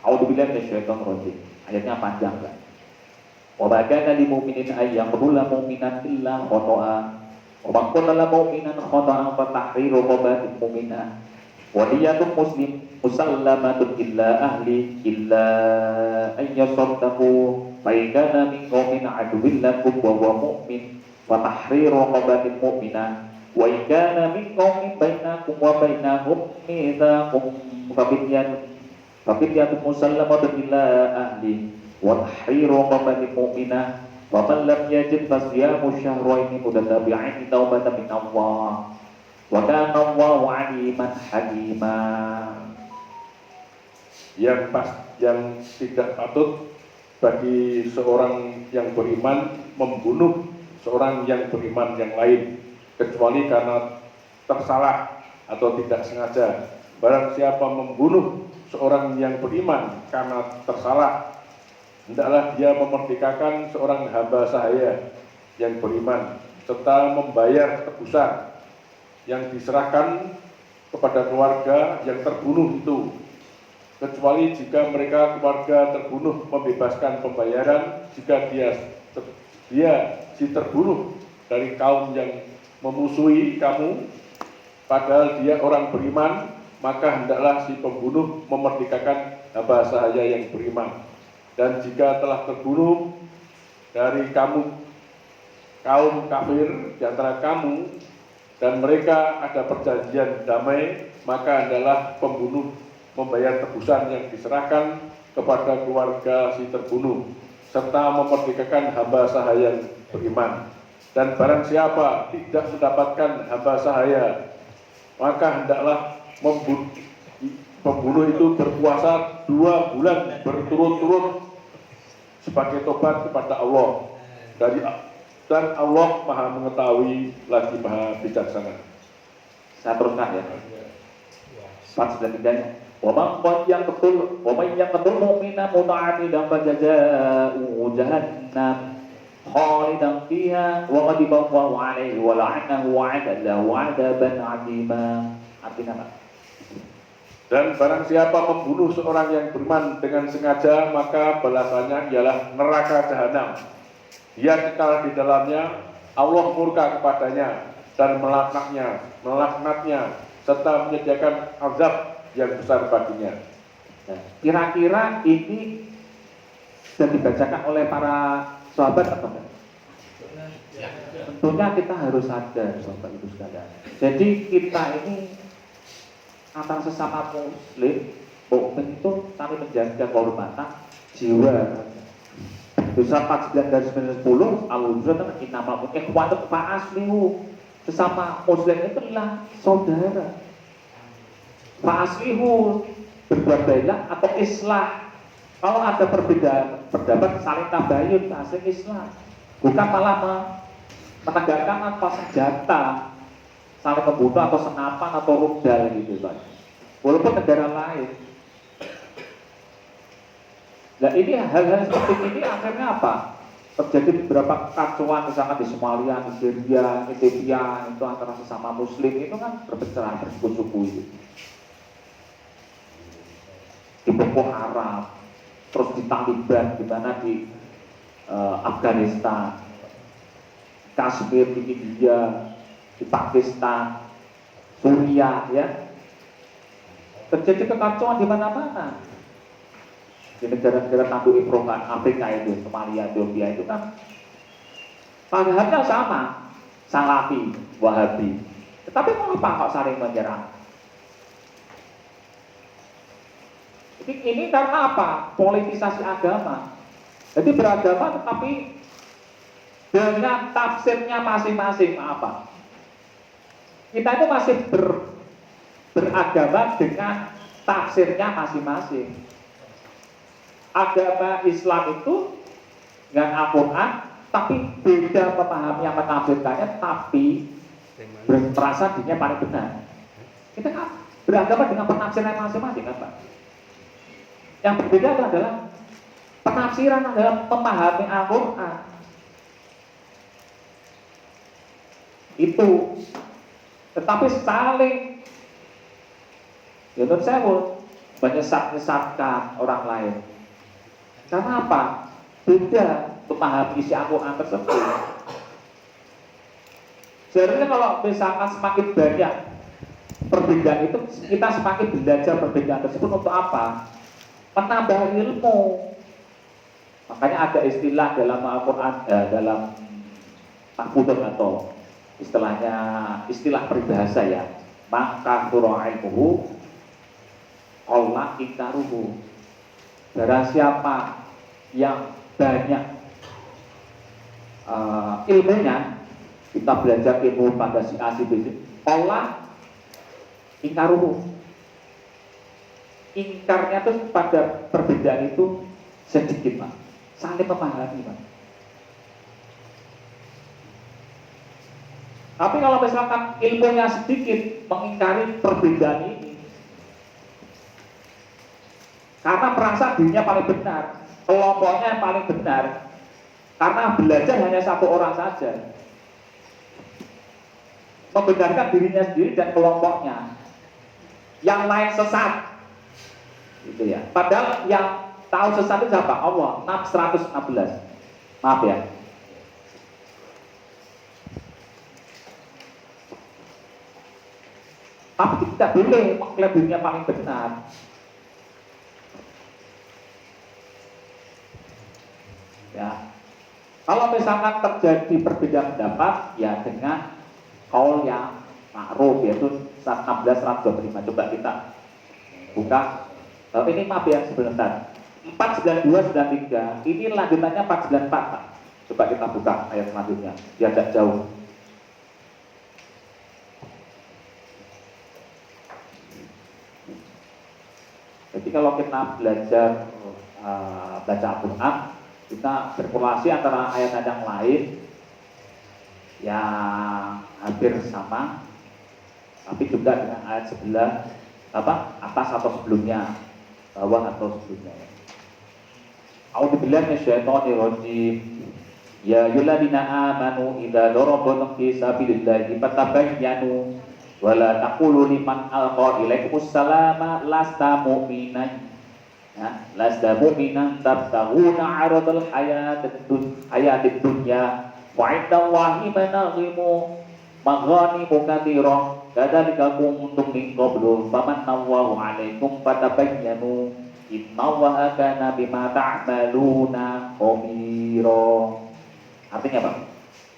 A'udzubillahi minasyaitonirrajim. Ayatnya panjang kan. Wa ma kana lil mu'minin ay yaqtula mu'minan illa khata'a. Wa man qatala mu'minan khata'an fa tahriru raqabatin mu'minah. Wa diyatun muslim musallamatun illa ahli illa an yasaddaqu fa in kana min qaumin aduwwin lakum wa huwa mu'min fa tahriru raqabatin mu'minah. Wa in kana min qaumin bainakum wa bainahum mitsaqun ففدية مسلمة إلى أهله وتحرير رقبة مؤمنة ومن لم يجد فصيام شهرين متتابعين توبة من الله وكان الله عليما حكيما. Yang tidak patut bagi seorang yang beriman membunuh seorang yang beriman yang lain kecuali karena tersalah atau tidak sengaja. Barang siapa membunuh seorang yang beriman karena tersalah, hendaklah dia memerdekakan seorang hamba sahaya yang beriman serta membayar tebusan yang diserahkan kepada keluarga yang terbunuh itu, kecuali jika mereka keluarga terbunuh membebaskan pembayaran jika dia si terbunuh dari kaum yang memusuhi kamu padahal dia orang beriman, maka hendaklah si pembunuh memerdekakan hamba sahaya yang beriman. Dan jika telah terbunuh dari kamu kaum kafir di antara kamu dan mereka ada perjanjian damai, maka hendaklah pembunuh membayar tebusan yang diserahkan kepada keluarga si terbunuh serta memerdekakan hamba sahaya yang beriman. Dan barang siapa tidak mendapatkan hamba sahaya, maka hendaklah pembunuh itu berpuasa 2 bulan berturut-turut sebagai tobat kepada Allah dan Allah Maha mengetahui lagi Maha bijaksana. Saya teruskan ya. 493-nya. Wa man yaqtul mu'mina muta'ammidan fajazaa'uhu jahannam khalidan fiha wa ghadiba Allahu 'alaihi wa la'anahu wa 'adda lahu 'adaban 'azima. Artinya apa? Dan barang siapa membunuh seorang yang beriman dengan sengaja, maka balasannya ialah neraka jahanam. Dia kekal di dalamnya, Allah murka kepadanya dan melaknatnya serta menyediakan azab yang besar baginya. Nah, kira-kira ini sudah dibacakan oleh para sahabat atau enggak? Tentunya kita harus sadar, sahabat ibu sekalian. Jadi kita ini antara sesama muslim, mukmin itu saling menjaga kehormatan jiwa. Dosa 49 dari 10 al-hujrat innamal ikhwatu fa'aslihu. Sesama muslim itu adalah saudara. Fa'aslihu berbuat baiklah atau islah. Kalau ada perbedaan pendapat saling tabayun, saling islah. Bukan malah menegakkan apa senjata saling membunuh atau senapan atau rudal gitu Pak. Walaupun negara lain. Nah ini hal-hal seperti ini akhirnya apa? Terjadi beberapa kekacauan misalnya di Somalia, di Syria, Ethiopia itu antara sesama muslim itu kan berpecah bersuku-suku itu. di Boko Haram, terus di Taliban, gimana di Afghanistan, Kashmir di India, di Pakistan, Suriah, ya, terjadi kekacauan di mana-mana. Di negara-negara tanduk Ifrokan Afrika itu, Somalia, Ethiopia itu kan padahal sama, Salafi, Wahabi. Tetapi mengapa kok saling menyerang? Ini karena apa? Politisasi agama. Jadi beragama tetapi dengan tafsirnya masing-masing. Apa? Kita itu masih beragama dengan tafsirnya masing-masing. Agama Islam itu dengan Al-Quran, tapi beda pemahami yang menafsirkannya, tapi merasa dirinya paling benar. Kita kan beragama dengan penafsiran masing-masing, kan Pak? Yang berbeda adalah penafsiran adalah memahami Al-Quran. Itu, tetapi saling, ya menurut saya menyesatkan orang lain. Karena apa? Beda memahami isi Al-Quran tersebut. Sebenarnya kalau misalkan semakin banyak perbedaan itu, kita semakin belajar perbedaan tersebut untuk apa? Menambah ilmu. Makanya ada istilah dalam Al-Quran, dalam Mahfudun atau istilahnya istilah peribahasa ya, maka ilmuhu Allah ikaruhu. Barang siapa yang banyak ilmunya, kita belajar ilmu pada si A, si B, Allah ikaruhu. Ingkarnya tuh pada perbedaan itu sedikit, Pak. Saling memahami, Pak. Tapi kalau misalkan ilmunya sedikit mengingkari perbedaan ini, karena merasa dirinya paling benar, kelompoknya yang paling benar, karena belajar hanya satu orang saja, membenarkan dirinya sendiri dan kelompoknya, yang lain sesat, gitu ya. Padahal yang tahu sesat itu siapa? Allah. 116. Maaf ya. Tapi tidak boleh mengklaim dirinya paling benar. Ya. Kalau misalkan terjadi perbedaan pendapat, ya dengan kaul yang ma'ruf, yaitu 16 125. Coba kita buka. Ini maaf ya sebentar. 49293. Ini lanjutannya 494, Pak. Coba kita buka ayat selanjutnya, biar tidak jauh. Jadi kalau kita belajar baca Al-Quran, kita berkorelasi antara ayat yang lain yang hampir sama, tapi juga dengan ayat sebelah atas atau sebelumnya, bawah atau sebelumnya. A'udzubillahi minasyaitonirrajim. Ya ayyuhalladzina amanu idza darabtum fi sabilillahi fatabayyanu wa la taqulu liman alqa ilaikumus salama lasta mu'minan. Ya, lasta mu'minan tabtaghuna 'aradal hayatid dunya wa 'indallahi maghanimu katsirah kadzalika kuntum min qablu famanallahu 'alaikum fatabayyanu innallaha kana bima ta'maluna khabira. Artinya apa?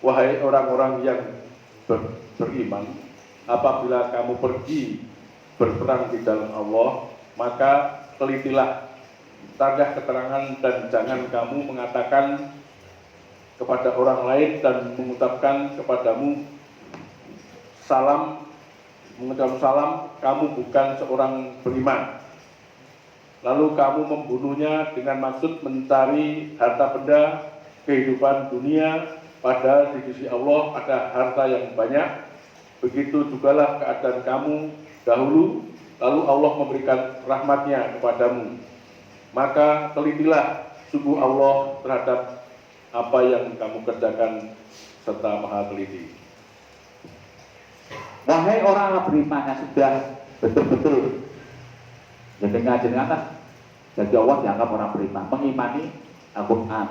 Wahai orang-orang yang beriman, apabila kamu pergi berperang di jalan Allah, maka telitilah, carilah keterangan, dan jangan kamu mengatakan kepada orang lain dan mengucapkan kepadamu salam, kamu bukan seorang beriman. Lalu kamu membunuhnya dengan maksud mencari harta benda kehidupan dunia, padahal di sisi Allah ada harta yang banyak. Begitu jugalah keadaan kamu dahulu, lalu Allah memberikan rahmatnya kepadamu. Maka telitilah sungguh Allah terhadap apa yang kamu kerjakan serta maha teliti. Wahai orang beriman yang sudah betul-betul jenengan Jadi Allah dianggap orang beriman, mengimani Al-Quran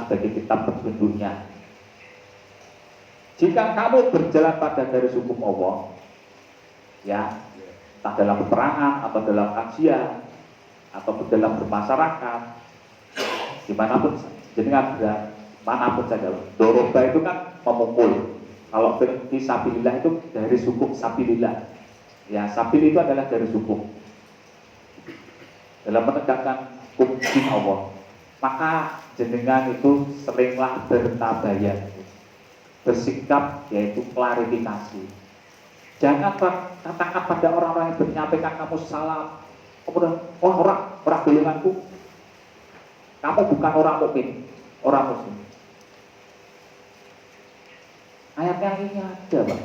sebagai kitab petunjuknya. Jika kamu berjalan pada garis hukum Allah, ya, entah dalam peperangan atau dalam kajian atau dalam bermasyarakat, dimanapun, jenengan berada manapun saja. Doroba itu kan memukul. Kalau fisabilillah itu garis hukum sabilillah. Ya, sabil itu adalah garis hukum dalam menegakkan hukum Allah. Maka jenengan itu seringlah bertabayan, bersikap, yaitu klarifikasi. Jangan katakan pada orang-orang yang menyampaikan kamu salah, kemudian orang golonganku, kamu bukan orang mukmin, orang muslim. Ayat yang ini ada, Pak.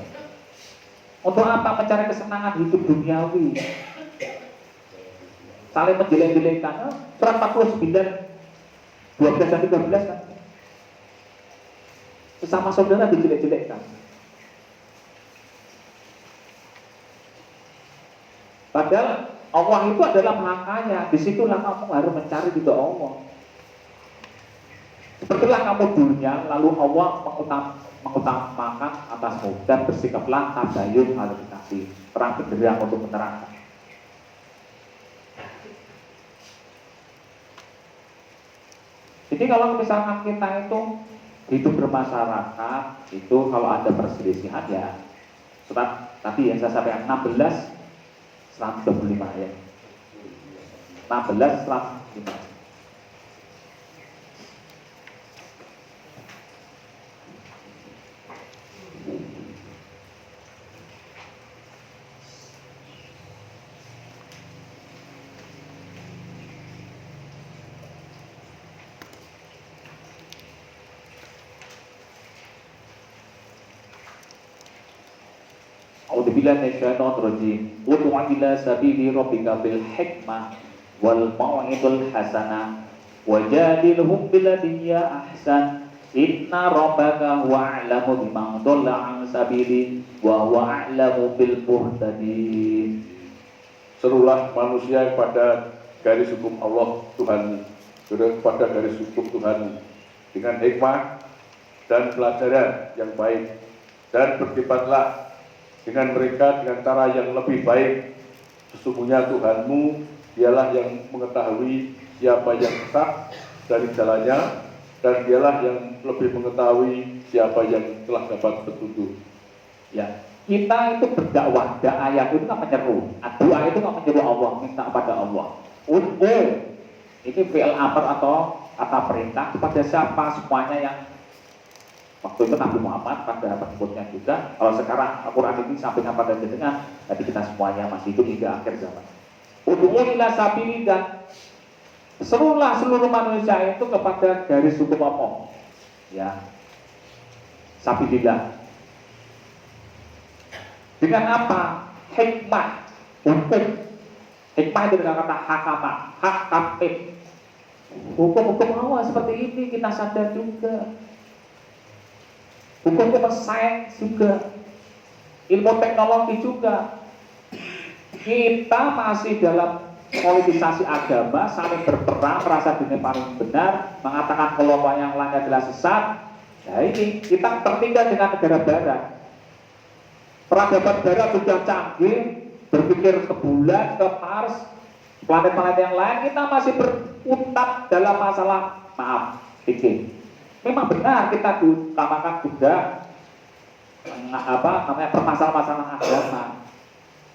Untuk apa mencari kesenangan hidup duniawi? Saling menjelek-jelekan. Surat 49 12 dan 13 kan. Sesama saudara dijelek-jelekkan. Padahal Allah itu adalah Maha Kaya. Disitulah kamu harus mencari ridho Allah. Sepertilah kamu dunia, lalu Allah mengutamakan atasmu, dan bersikaplah tabayun klarifikasi, terang benderang untuk menerangkan. Jadi kalau misalkan kita itu hidup bermasyarakat, itu kalau ada perselisihan ya, surat tadi yang saya sampaikan 16 125 ya, 16 125. A'udzubillahi minasyaitonir rajim. Ud'u ila sabili rabbika bil hikmah wal mau'izatil hasanah wajadilhum billati hiya ahsan. Inna rabbaka huwa a'lamu biman dhalla 'an sabili wa huwa a'lamu bil muhtadin. Serulah manusia kepada garis hukum Allah Tuhan, kepada garis hukum Tuhan dengan hikmah dan pelajaran yang baik, dan berdebatlah dengan mereka dengan cara yang lebih baik. Sesungguhnya Tuhanmu dialah yang mengetahui siapa yang sesat dari jalannya, dan dialah yang lebih mengetahui siapa yang telah dapat petunjuk. Ya, kita itu berdakwah, dakwah itu kan menyeru, doa itu kan menyeru Allah, minta pada Allah. Ini fi'il amr atau kata perintah kepada siapa? Semuanya yang waktu itu Nabi Muhammad pada pengikutnya juga. Kalau sekarang Al-Quran ini sampaikan pada jenengan, jadi kita semuanya masih hidup hingga akhir zaman. Ud'u ila sabili, dan serulah seluruh manusia itu kepada garis hukum Allah. Ya, sabilillah. Dengan apa? Hikmah, hukum. Hikmah itu dengan kata hakama, hak takim. Hukum-hukum Allah seperti ini kita sadar juga. Hukum-hukum sains juga, ilmu teknologi juga. Kita masih dalam politisasi agama, saling berperang, merasa dirinya paling benar, mengatakan kelompok yang lain adalah sesat. Nah ini kita tertinggal dengan negara barat. Peradaban barat sudah canggih, berpikir ke bulan, ke Mars, planet-planet yang lain. Kita masih berkutat dalam masalah, maaf, fikih. Memang benar kita utamakan juga permasalahan agama,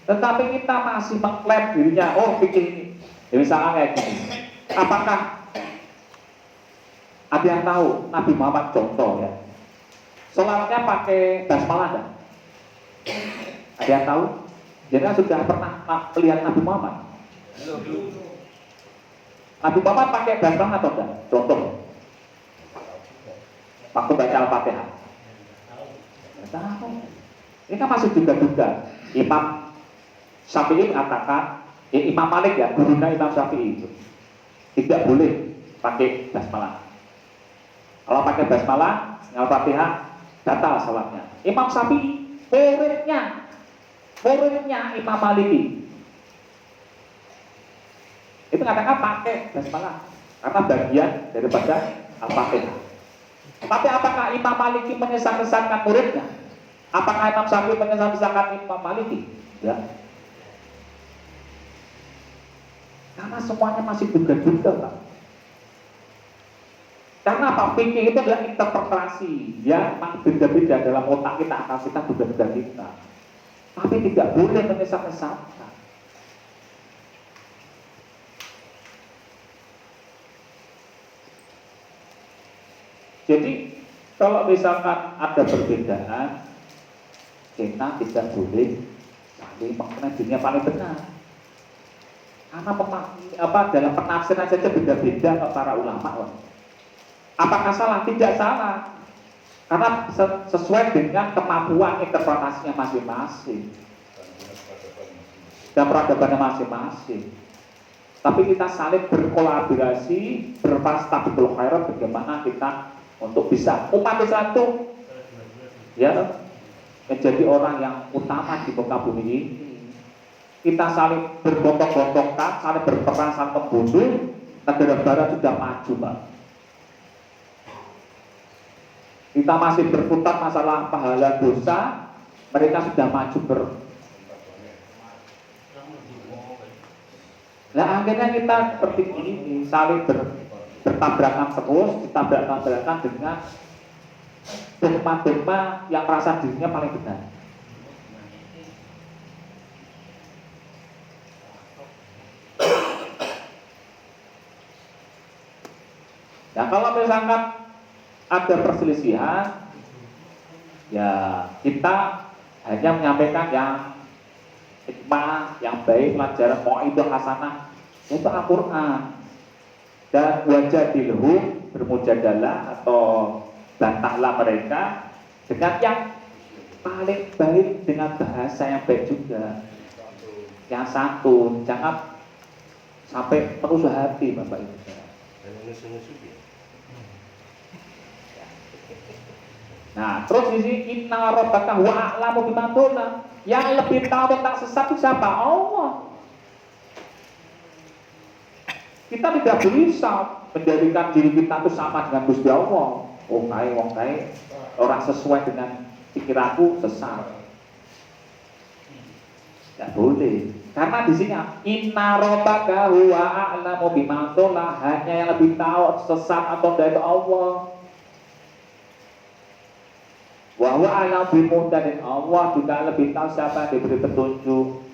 tetapi kita masih mengklaim dirinya, oh fikih ini. Ya, misalnya kayak gini, apakah ada yang tahu Nabi Muhammad, contoh ya, sholatnya pakai basmalah enggak? Ada yang tahu? Jangan sudah pernah lihat Nabi Muhammad? Nabi Muhammad pakai basmalah atau enggak? Contoh, waktu baca Al-Fatihah. Ini kan masih juga Imam Syafi'i mengatakan, Imam Malik ya, gurunya Imam Syafi'i itu tidak boleh pakai basmalah. Kalau pakai basmalah, Al-Fatihah, batal salatnya. Imam Syafi'i, muridnya Imam Maliki. Itu katakan pakai basmalah karena bagian daripada Al-Fatihah. Tapi apakah Imam Maliki menyesat-nyesatkan muridnya? Apakah Imam Syafi'i menyesat-nyesatkan Imam Maliki? Ya. Karena semuanya masih duga-duga, Pak. Karena apa? Fikih itu adalah interpretasi. Ya, memang beda-beda dalam otak kita, akal kita, duga-duga kita. Tapi tidak boleh menyesat-nyesatkan. Jadi kalau misalkan ada perbedaan, kita tidak boleh saling mengenai dunia paling benar. Karena dalam penafsiran saja beda-beda para ulama. Apakah salah? Tidak salah. Karena sesuai dengan kemampuan interpretasinya masing-masing dan peradabannya masing-masing. Tapi kita saling berkolaborasi, berfastabiqul khairat, bagaimana kita untuk bisa umat Islam itu ya menjadi orang yang utama di muka bumi ini. Kita saling bergontok-gontokan, saling berperang, saling membunuh. Negara barat sudah maju, Pak. Kita masih berputar masalah pahala dosa, mereka sudah maju Nah akhirnya kita seperti ini, saling bertabrakan terus, ditabrak-tabrakan dengan dogma-dogma yang merasa dirinya paling benar. Nah kalau misalkan ada perselisihan, ya kita hanya menyampaikan yang hikmah, yang baik, pelajaran mau'idhah hasanah, itu Al-Quran. Dan wajadilhum, bermujadalah atau bantahlah mereka dengan yang paling baik, dengan bahasa yang baik juga, yang santun, jangan sampai menusuk hati, Bapak Ibu. Nah, terus di sini inna rabbaka huwa a'lamu biman dhalla. Yang lebih tahu tentang sesat itu siapa? Allah. Kita tidak bisa menjadikan diri kita itu sama dengan Gusti Allah. Wong kae orang sesuai dengan pikiranku sesat. Tidak boleh. Karena di sini inna rabbaka huwa a'lamu biman dhalla, hanya yang lebih tahu sesat atau tidak itu Allah. Wa huwa a'lamu bil muhtadin, Allah juga lebih tahu siapa yang diberi petunjuk.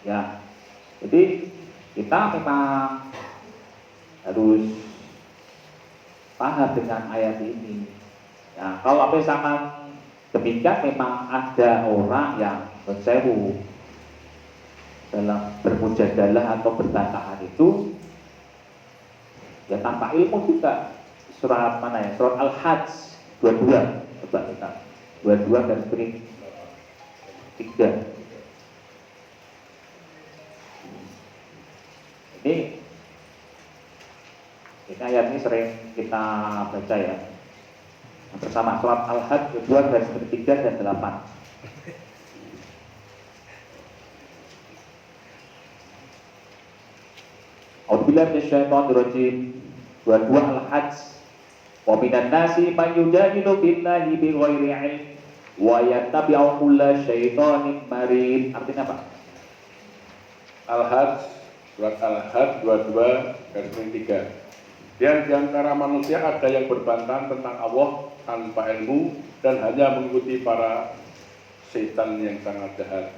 Ya, jadi kita memang harus paham dengan ayat ini. Ya, kalau misalkan demikian memang ada orang yang bersewu dalam bermujadalah atau berbantahan itu ya tanpa ilmu juga. Surat mana ya? Surat Al-Hajj 22. Coba kita 22 garis miring 3. Ini ayat ini sering kita baca ya bersama. Surat Al-Hajj 22 garis miring 3 dan 8. A'udzubillahi minasyaitonir rajim. 22 Al-Hajj. Wa minan nasi man yujadilu billahi bighairi ilm wa yattabi'u kulla syaitonin marid. Artinya apa? Al-Hajj, surat Al-Hajj 22 garis miring 3. Dan di antara manusia ada yang berbantahan tentang Allah tanpa ilmu dan hanya mengikuti para setan yang sangat jahat.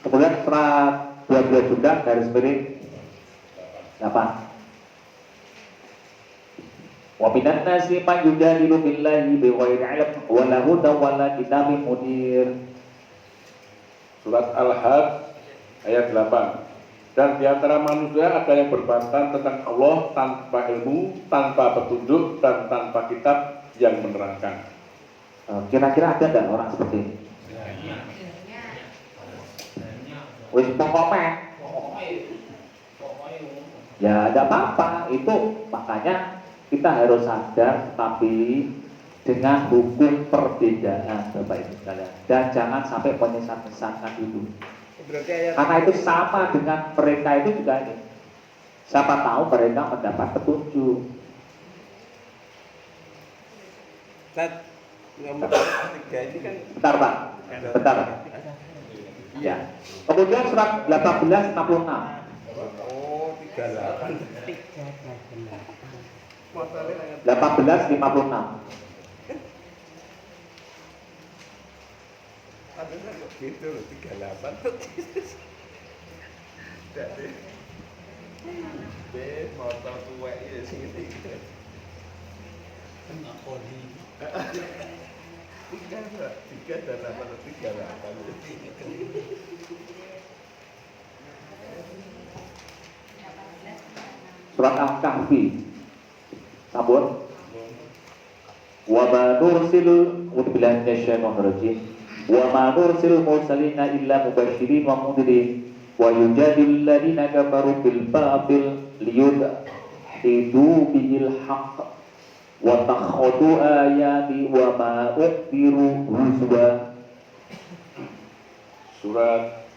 Kemudian surat 22 juga garis miring 8. Wa minan nasi man yujadilu billahi bighairi ilm wa la hudan wa la kitabin munir. Surat Al-Hajj ayat 8. Dan di antara manusia ada yang berbantahan tentang Allah tanpa ilmu, tanpa petunjuk, dan tanpa kitab yang menerangkan. Kira-kira ada nggak orang seperti ini? Wis pokoknya. Ya ada apa-apa. Itu makanya kita harus sadar, tapi dengan hukum perbedaan Bapak Ibu sekalian, dan jangan sampai menyesatkan dulu. Karena itu sama dengan mereka itu juga ini. Siapa tahu mereka mendapat petunjuk. Nomor 3 ini kan Bentar Pak, bentar. Ya. Kemudian surat 1856. oh 38. 1856. Ada kok gitu loh 38 tuh. Jadi motor tuwek ya sing iki. Enak kodi. Tiga dan 38. Surat Al-Kahfi. Sabun. Wa ma nursilu billahi minasyaitonir rajim. Wa ma nursilul mursalina illa mubasysyirin wa mundhirin wa yujadilul ladzina kafaru bil batil liyudhidu bihil haqq wa takhadu ayati wa ma ukhbiru huzwa. Surat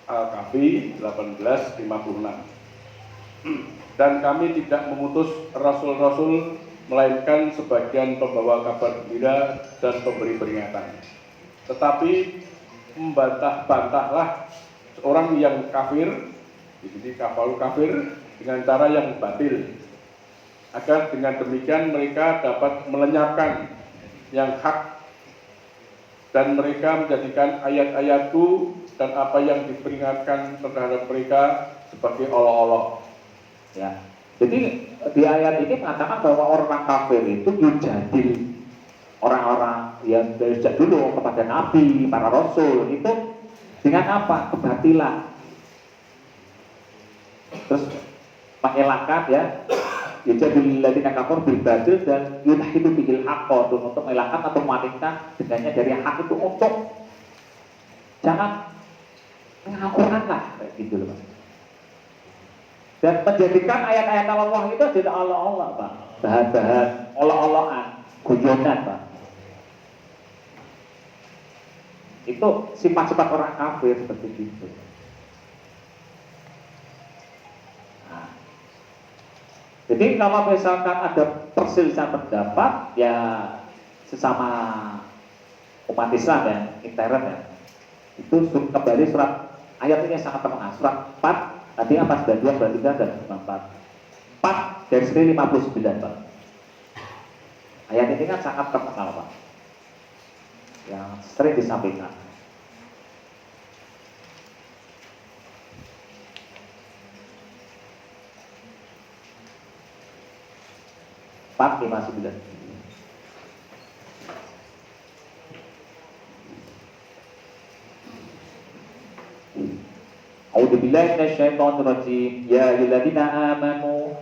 Al-Kahfi 1856. Dan kami tidak memutus rasul-rasul melainkan sebagian pembawa kabar gembira dan pemberi peringatan. Tetapi membantah-bantahlah seorang yang kafir, jadi kafir dengan cara yang batil, agar dengan demikian mereka dapat melenyapkan yang hak dan mereka menjadikan ayat-ayatku dan apa yang diperingatkan terhadap mereka sebagai olok-olok. Ya. Jadi di ayat ini mengatakan bahwa orang kafir itu yujadil, orang-orang yang dari sejak dulu kepada Nabi, para Rasul itu dengan apa? Kebatilan. Terus mengelakkan ya, yujadil ladzina kafaru bil batil dan yudhidu bihil haqq, untuk mengelakkan atau memalingkan dengannya dari hak itu untuk jangan mengakukan lah kayak gitu loh Pak. Dan menjadikan ayat-ayat Allah itu adalah Allah Pak, bahan-bahan Allah-Allahan, guyonan Pak. Itu sifat-sifat orang kafir seperti itu. Nah, jadi kalau misalkan ada perselisihan pendapat, ya sesama umat Islam ya, intern ya, itu kembali surat ayat ini sangat terkenal, surat 4 tadi apa 92, 93 dan 94. 4 dari seri 59 Pak. Ayat ini kan sangat terkenal Pak, yang sering disampaikan. Empat lima sembilan. A'udzubillahi minasyaitonir rajim. Ya ayyuhalladzina amanu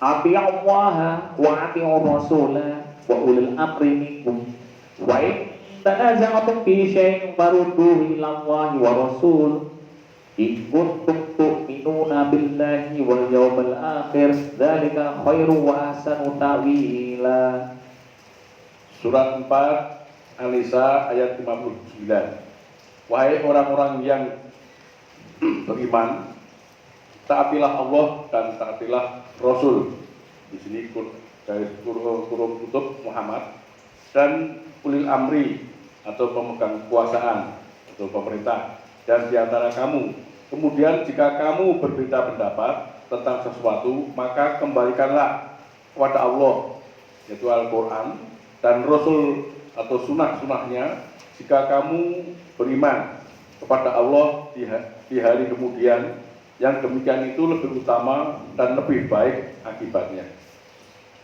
athi'ullaha wa athi'ur rasula wa ulil amri minkum. Wa in tanaza'tum fi syai'in farudduhu ila Allahi wa rasul. In kuntum tu'minuna billahi wal yawmil akhir, dzalika khairu wa ahsanu ta'wila. Surat 4 An-Nisa ayat 59. Wahai orang-orang yang beriman, taatilah Allah dan taatilah Rasul. Di sini dari kurung tutup Muhammad dan ulil amri atau pemegang kekuasaan atau pemerintah dan diantara kamu. Kemudian jika kamu berbeda pendapat tentang sesuatu, maka kembalikanlah kepada Allah, yaitu Al-Quran dan Rasul atau sunnah-sunnahnya. Jika kamu beriman kepada Allah di hari kemudian, yang demikian itu lebih utama dan lebih baik akibatnya.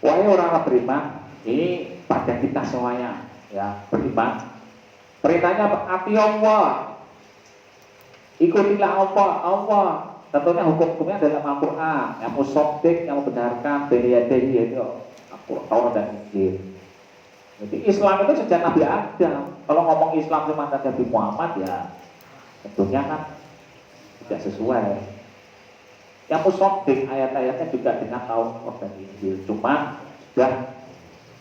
Wahai orang beriman, ini pada kita semuanya ya beriman. Perintahnya ati Allah, ikutilah Allah. Tentunya hukum-hukumnya dalam Al-Quran, yang musaddiq, yang membenarkan beliau-beliau yaitu Al-Quran dan Injil. Jadi Islam itu sejak Nabi Adam. Kalau ngomong Islam cuma Nabi Muhammad ya tentunya kan tidak sesuai. Yang musaddiq ayat-ayatnya juga dengan Taurat dan Injil. Cuma sudah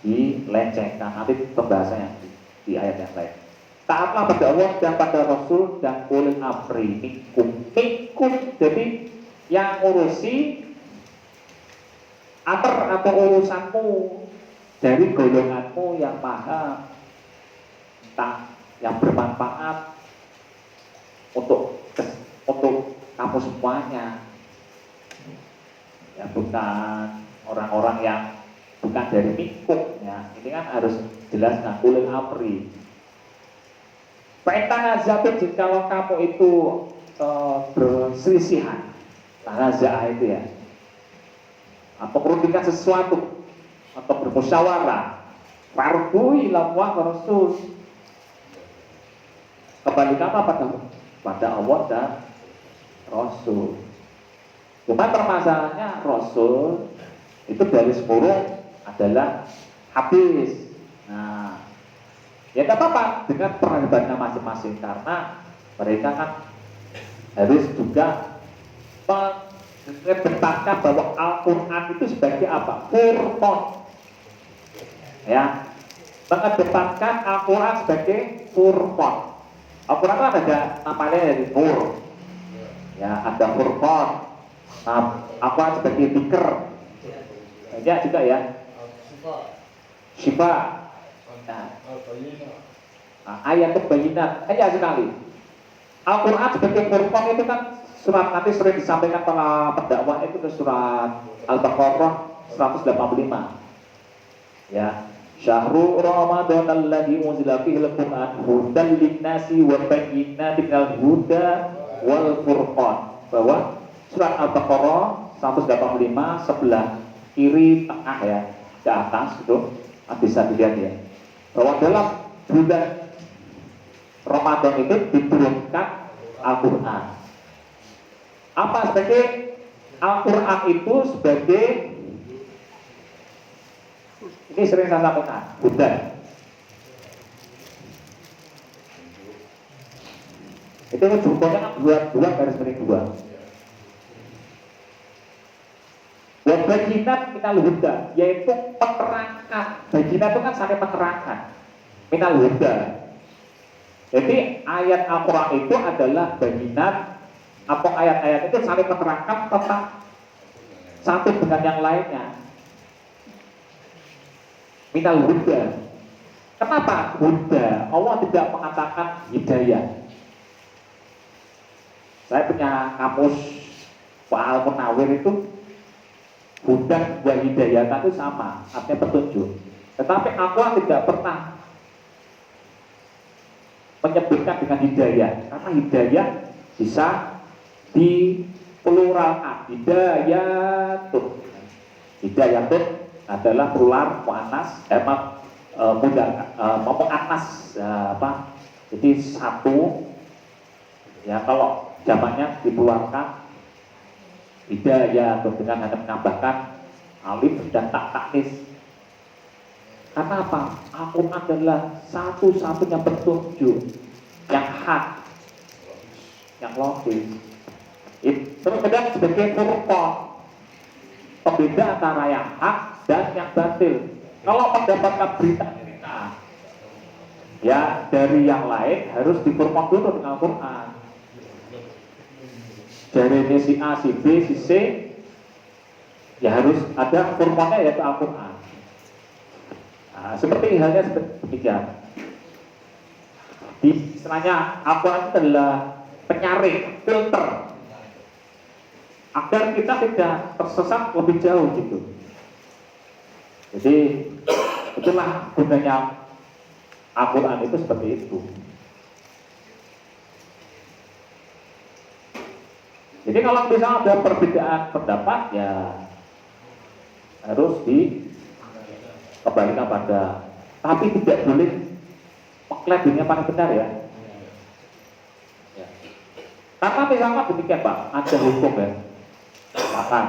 dilecehkan. Nanti pembahasannya di ayat yang lain. Taatlah pada Allah dan pada Rasul dan ulil amri minkum. Jadi yang ngurusi ater atau urusanmu dari golonganmu yang paham, entah yang bermanfaat untuk kamu semuanya, ya bukan orang-orang yang bukan dari minkum, ya ini kan harus jelaskan ulil amri. Fa'intanaza'tum, jikalau kamu itu berselisihan, tanaza'ah itu ya, atau merugikan sesuatu atau bermusyawarah, fardu ila Allah wa Rasul, kembalikan apa pada Allah dan Rasul. Cuma permasalahannya Rasul itu dari sepuluh adalah habis. Nah, ya tidak apa-apa dengan peradabannya masing-masing, karena mereka kan harus juga mengedepankan bahwa Al-Quran itu sebagai apa? Furqan. Ya, mengedepankan Al-Quran sebagai Furqan. Al-Quran kan ada namanya dari Nur. Ya, ada Furqan. Nah, Al-Quran sebagai Dzikr. Ya juga ya. Syifa. Nah, ayat bayinat, ayat sekali. Al-Quran sebagai Furqan itu kan surat nanti sering disampaikan para pendakwah itu ke surat Al-Baqarah 185. Ya, Syahrul Ramadan alladzi unzila fihi al-Qur'an hudan lin-nasi wa bayyinatin minal huda wal furqan. Bahwa surat Al-Baqarah 185 sebelah kiri tengah ya, ke atas itu bisa dilihat ya. Bahwa dalam bulan Ramadan itu diturunkan Al-Quran. Apa sebagai Al-Quran itu sebagai, ini sering saya sampaikan, hudan. Itu jumlahnya kan dua garis miring dua. Wabayinat minal huda, yaitu penerangan. Bayinat itu kan saling menerangkan. Minal huda. Jadi ayat Al-Quran itu adalah bayinat, atau ayat-ayat itu saling menerangkan tentang satu dengan yang lainnya. Minal huda. Kenapa huda? Allah tidak mengatakan hidayah. Saya punya kamus Pak Al-Munawir itu, hudan wa hidayah itu sama, artinya petunjuk. Tetapi Allah tidak pernah menyebutkan dengan hidayah, karena hidayah bisa dipluralkan. Hidayatun adalah plural muannas, muannas jadi satu ya. Kalau jamaknya dipluarkan hidayah dengan hanya menambahkan alif dan tak taknis. Karena apa? Al-Quran adalah satu-satunya petunjuk yang hak, yang logis. Terus kemudian sebagai furqan, pembeda antara yang hak dan yang batil. Kalau mendapatkan berita-berita ya dari yang lain, harus difurqan dulu dengan Al-Quran. Dari si A, si B, si C, ya harus ada furqannya, yaitu Al-Quran. Nah, seperti halnya demikian. Di istilahnya Al-Quran itu adalah penyaring, filter, agar kita tidak tersesat lebih jauh gitu. Jadi itulah gunanya Al-Quran itu seperti itu. Jadi kalau misalnya ada perbedaan pendapat, ya harus dikembalikan pada, tapi tidak boleh mengklaim dunia paling benar ya. Karena misalnya demikian Pak, ada hukum ya. Misalkan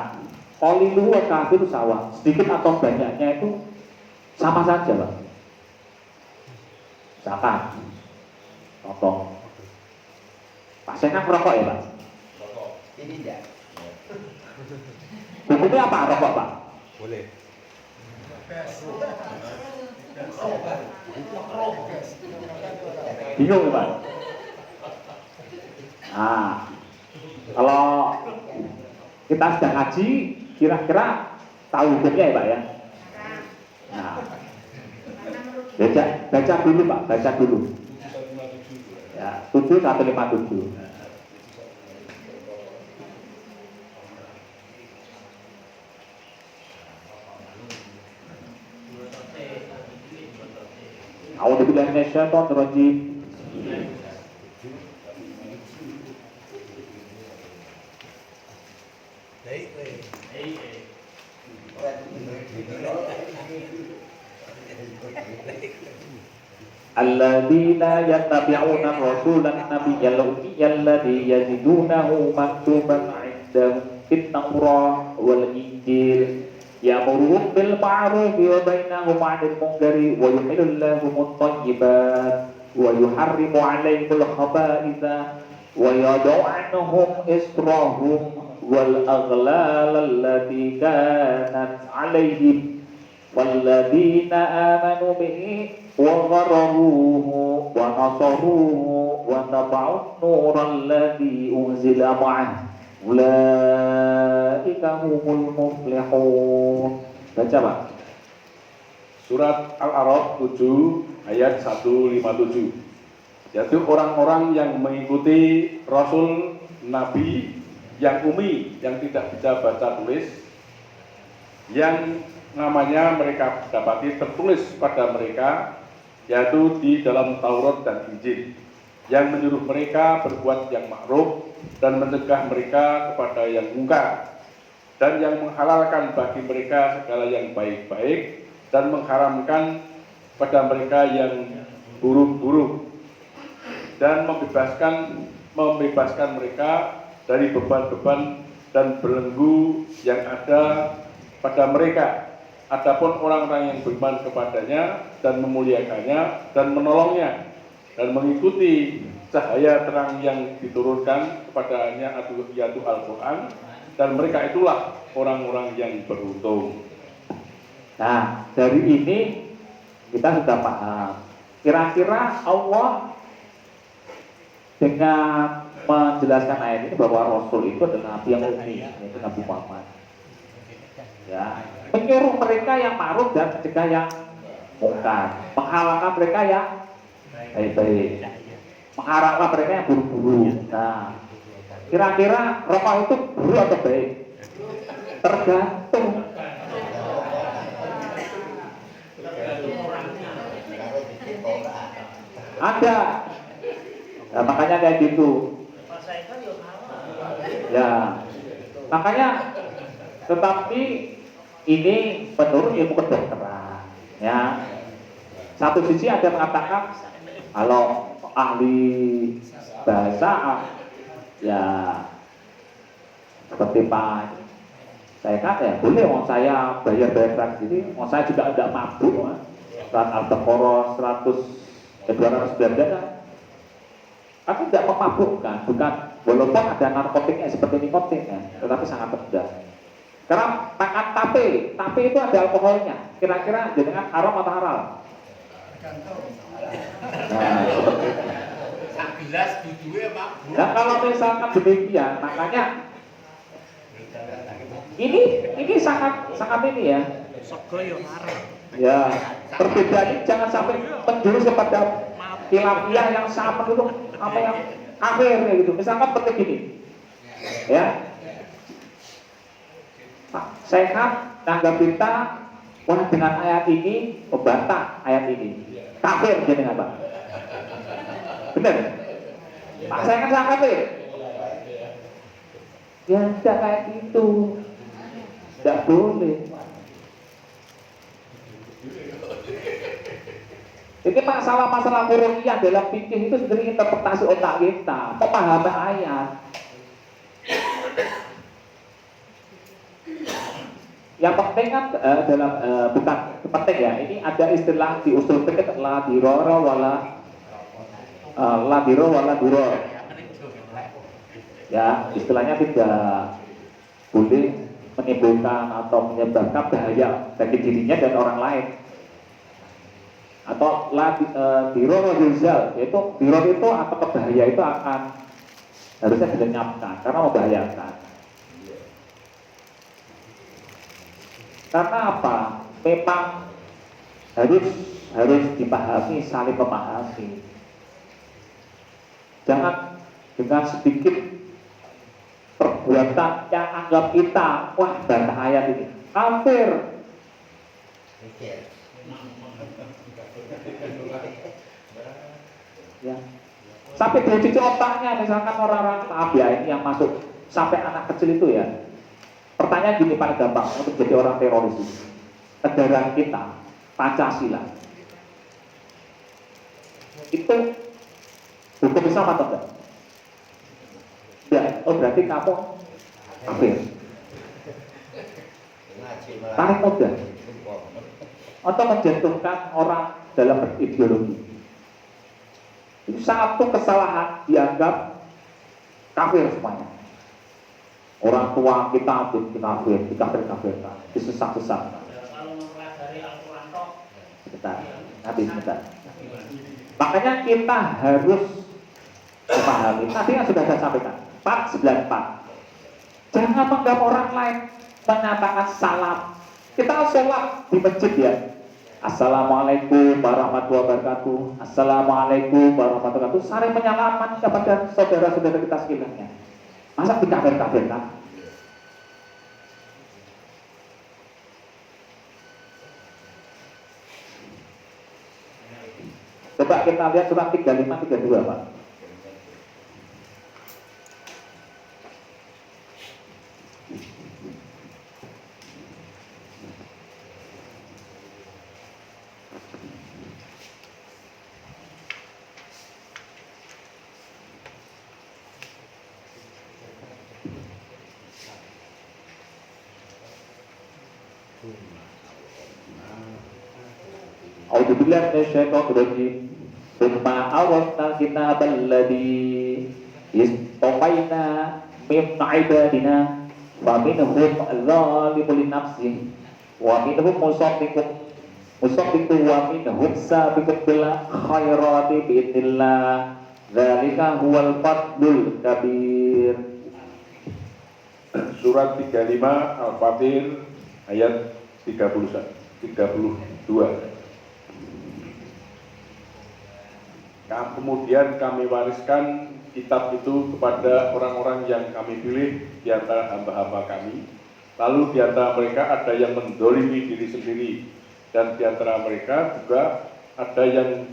qalilu wa kafir sawa, sedikit atau banyaknya itu sama saja Pak. Misalkan contoh, Pak Sena merokok ya Pak? Ini enggak. Hukumnya apa rokok Pak? Boleh. Bingung ya Pak? Nah, kalau kita sedang ngaji, kira-kira tahu hukumnya ya Pak ya? Nah, baca dulu Pak, baca dulu. Ya, 7157. A'udzubillahi minasyaitonir rajim. Alladzina yattabi'una ar-rasulan nabiyyal ummiyal ladzi yajidunahu maktuban 'indahum fit-taurah wal injil ya'muruhum bil ma'rufi wa bainahum 'anil munkari wa yuhillu lahumut thayyibat wa yuharrimu 'alaihimul khaba'itha wa yad'u 'anhum israhum wal aghlal allati kanat 'alaihim walladzina amanu bihi wa ghararuhu wa nasaruhu wa taba'un nural ladzi unzila ma'ah ulaika humul muflihun. Baca Pak. Surat Al-A'raf 7 ayat 157. Yaitu orang-orang yang mengikuti Rasul Nabi yang umi, yang tidak bisa baca tulis, yang namanya mereka dapati tertulis pada mereka, yaitu di dalam Taurat dan Injil, yang menyuruh mereka berbuat yang ma'ruf dan mencegah mereka kepada yang mungkar, dan yang menghalalkan bagi mereka segala yang baik-baik dan mengharamkan pada mereka yang buruk-buruk, dan membebaskan mereka dari beban-beban dan belenggu yang ada pada mereka. Adapun orang-orang yang beriman kepadanya dan memuliakannya dan menolongnya dan mengikuti cahaya terang yang diturunkan kepadanya yaitu Al-Quran, dan mereka itulah orang-orang yang beruntung. Nah, dari ini kita sudah paham. Kira-kira Allah dengan menjelaskan ayat ini bahwa Rasul itu adalah Nabi yang ummi, yaitu Nabi Muhammad. Ya, menyuruh mereka yang ma'ruf dan mencegah yang mungkar, menghalalkan mereka yang baik-baik, mengharamkan mereka yang buruk-buruk. Nah, kira-kira rokok itu buruk atau baik? Tergantung. Ada. Nah, makanya kayak gitu. Ya, makanya tetapi ini menurut ilmu kedokteran, ya. Satu sisi ada mengatakan kalau ahli bahasa, ya seperti Pak saya kan ya boleh, mau saya bayar sendiri, mau saya juga tidak mabuk, surat Al-Baqarah 219 kan. Aku tidak memabukkan, bukan, walaupun ada narkotiknya seperti nikotin ya, tetapi sangat rendah. Karena makan tape itu ada alkoholnya. Kira-kira jenengan haram atau halal? Nah, seperti itu. Gelas duduwe mabuk. Nah, kalau misalkan demikian, makanya ini sangat ini ya. Sego yo haram. Ya, perbedaan ini jangan sampai menjurus kepada khilafiyah yang sama itu apa yang kafir gitu. Misalkan seperti gini, ya, Pak Sehat nanggap kita, wah dengan ayat ini membantah ayat ini, kafir jadi apa? Benar? Pak saya kan sangat kafir. Ya tidak kayak gitu, tidak boleh. Ini masalah-masalah furu'iyah dalam fikih itu sendiri interpretasi otak kita, pemahaman ayat. Yang penting kan dalam bukan penting ya, ini ada istilah di usul fikih la dirara wala diror. Ya, istilahnya tidak boleh menimbulkan atau menyebabkan bahaya bagi dirinya dan orang lain. Atau diror yuzal, yaitu diror itu atau bahaya itu akan harusnya dilenyapkan karena membahayakan. Karena apa? Memang harus dipahami, saling memahami. Jangan dengan sedikit perbuatan yang anggap kita, wah bahaya ini, kafir. Ya. Sampai dicuci otaknya, misalkan orang-orang, maaf ya, ini yang masuk sampai anak kecil itu ya. Pertanyaan gini paling gampang untuk jadi orang teroris itu. Negara kita, Pancasila, itu hukum Islam atau enggak? Ya, oh berarti kamu kafir. Paling mudah untuk menjatuhkan orang dalam berideologi. Itu satu kesalahan dianggap kafir semuanya. Orang tua kita kafir, dikafir-kafirkan, disesat-sesatkan. Kalau mempelajari Al-Quran toh, Sebentar. Makanya kita harus memahami. Tadi yang sudah saya sampaikan, 494. Jangan menganggap orang lain menyatakan salam. Kita sholat di masjid ya. Assalamualaikum warahmatullahi wabarakatuh. Assalamualaikum warahmatullahi wabarakatuh. Saling menyelamat kepada saudara-saudara kita sekalian. Masa dikafir-kafirkan? Coba kita lihat surat 35-32 Pak. A'udzubillahi minasyaitonir rajim. Tsumma awrasnal kitabal ladzi istafaina min 'ibadina wa minhum zalimun li nafsihi wa minhum musaddiqun wa minhum sabiqun bil khairati biidznillah. Dzalika huwal fadlul kabir. Surat 35 Al-Fatir ayat 32. Kemudian kami wariskan kitab itu kepada orang-orang yang kami pilih di antara hamba-hamba kami. Lalu di antara mereka ada yang mendolimi diri sendiri, dan di antara mereka juga ada yang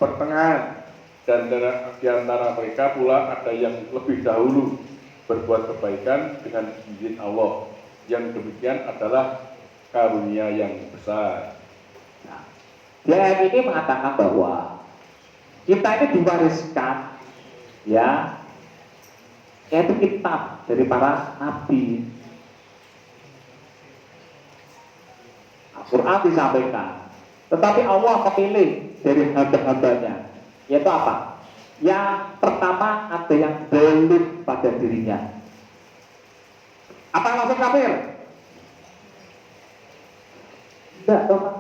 pertengahan, dan di antara mereka pula ada yang lebih dahulu berbuat kebaikan dengan izin Allah. Yang demikian adalah karunia yang besar. Nah, dia ini mengatakan bahwa kita ini diwariskan ya, yaitu kitab dari para nabi. Al-Quran disampaikan, tetapi Allah memilih dari hamba-hambanya, yaitu apa? Yang pertama ada yang dolim pada dirinya. Apa langsung kafir? Tidak, Pak.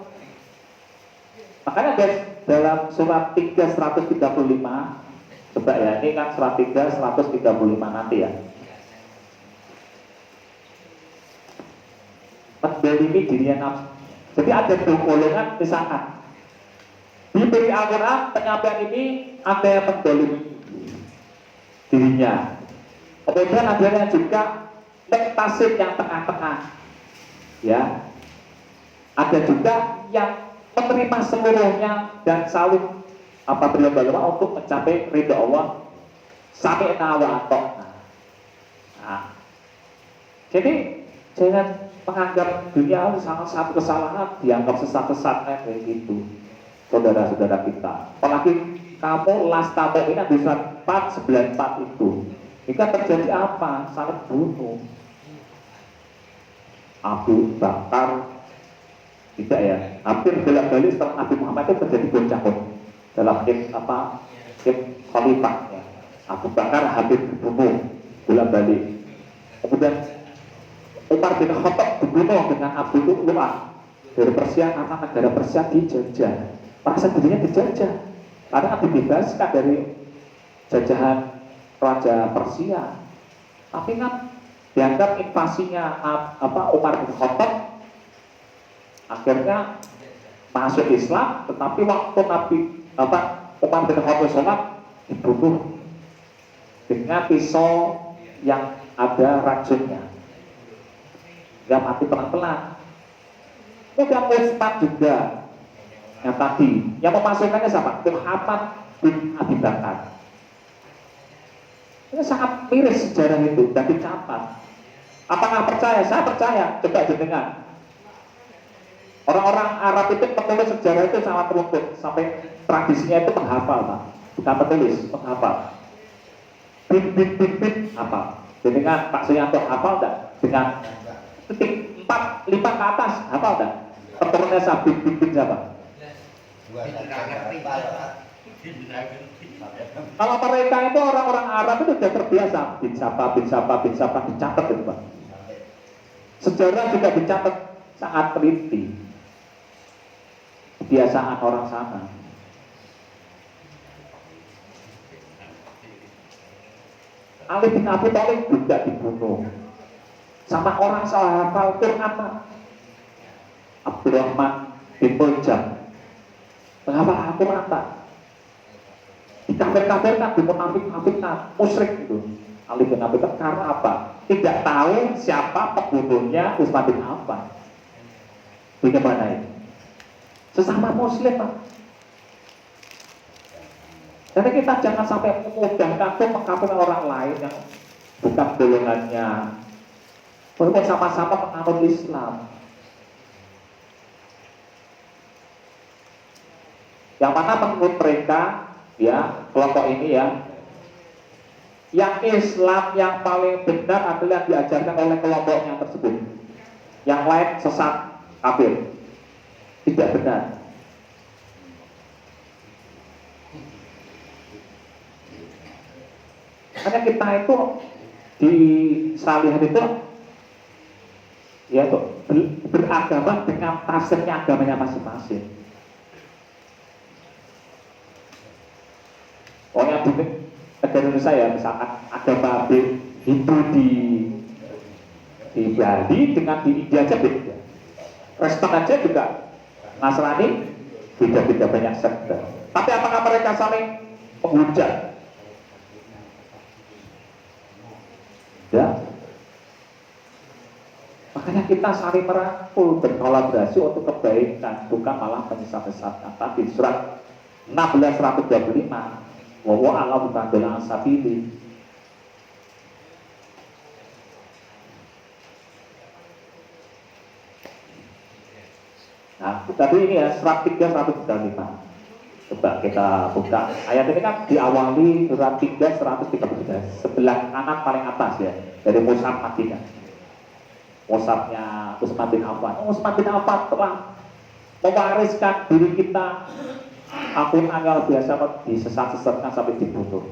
Makanya guys, dalam surat 3 135, coba ya, ini kan surat 3 135 nanti ya. Mendolimi dirinya nafsu. Jadi ada dua golongan, misalkan diberi Al-Quran, penyampaian ini ada yang mendolimi dirinya. Kemudian ada yang juga muktasib yang tengah-tengah, ya. Ada juga yang menerima seluruhnya dan selalu berlomba-lomba untuk mencapai ridha Allah, sami'na wa ata'na. Nah, jadi jangan menganggap dunia sangat satu kesalahan dianggap sesat-sesatnya kayak gitu, saudara-saudara kita. Apalagi kamu lasta mu'minah di surat 494 itu, jika terjadi apa? Saling bunuh. Abu Bakar tidak ya, hampir bolak-balik setelah Nabi Muhammad itu terjadi goncang dalam tim khalifah ya. Abu Bakar hampir dibunuh bolak-balik. Kemudian Umar bin Khattab dibunuh dengan Abu Lu'lu'ah dari Persia karena negara Persia dijajah. Merasa dirinya dijajah karena dibebaskan dari jajahan Raja Persia. Tapi kan dianggap invasinya Umar bin Khattab akhirnya masuk Islam, tetapi waktu Umar bin Khattab sholat dibunuh dengan pisau yang ada racunnya, dia mati pelan-pelan. Kemudian Utsman juga yang tadi, yang memasukkannya siapa? Muhammad bin Abi Bakar. Ini sangat miris sejarah itu dan dicatat. Apakah percaya? Saya percaya. Coba jenengan. Orang-orang Arab itu penulis sejarah itu sangat rumput, sampai tradisinya itu menghafal, Pak. Bukan penulis, menghafal. Bin apa? Jenengan Pak Suyanto hafal enggak? Dengan titik 4, 5 ke atas, hafal enggak? Keturunannya siapa? Bin siapa? Kalau mereka itu orang-orang Arab itu sudah terbiasa bin siapa dicatat itu, Pak. Sejarah juga dicatat sangat teliti. Kebiasaan orang sana. Ali bin Abi Thalib juga dibunuh sama orang salah hafal Quran, Abdurrahman bin Muljam. Penghafal Al-Quran, Pak. Dikafir-kafirkan, dimunafik-munafikkan, musyrik itu. Ali bin Abi Thalib karena apa? Tidak tahu siapa pembunuhnya Utsman bin Affan. Bagaimana ini? Sesama Muslim, Pak. Jadi kita jangan sampai memudahkan untuk mengkafirkan orang lain yang bukan golongannya, walaupun sama-sama penganut Islam. Yang mana menurut mereka, ya kelompok ini ya, yang Islam yang paling benar adalah yang diajarkan oleh kelompoknya tersebut. Yang lain sesat, kafir. Tidak benar. Karena kita itu di salihan itu ya itu beragama dengan tafsirnya agamanya masing-masing. Pokoknya di negara Indonesia ya, misalkan agama Hindu di Bali dengan di India aja beda. Kristen aja juga, Nasrani beda-beda banyak sekte. Tapi apakah mereka saling menghujat? Ya. Makanya kita saling merangkul, berkolaborasi untuk kebaikan, bukan malah menyesat-nyesatkan. Tadi surat 16:125, wa ala bukandul asabili. Nah, tadi ini ya surat 3:135. Coba kita buka. Ayat ini kan diawali surat 3:133, sebelah kanan paling atas ya, dari Mushaf Madinah. Mushafnya Utsman bin Affan. Utsman bin Affan telah mewariskan diri kita. Al-Quran kalau biasa disesat-sesatkan sampai dibunuh.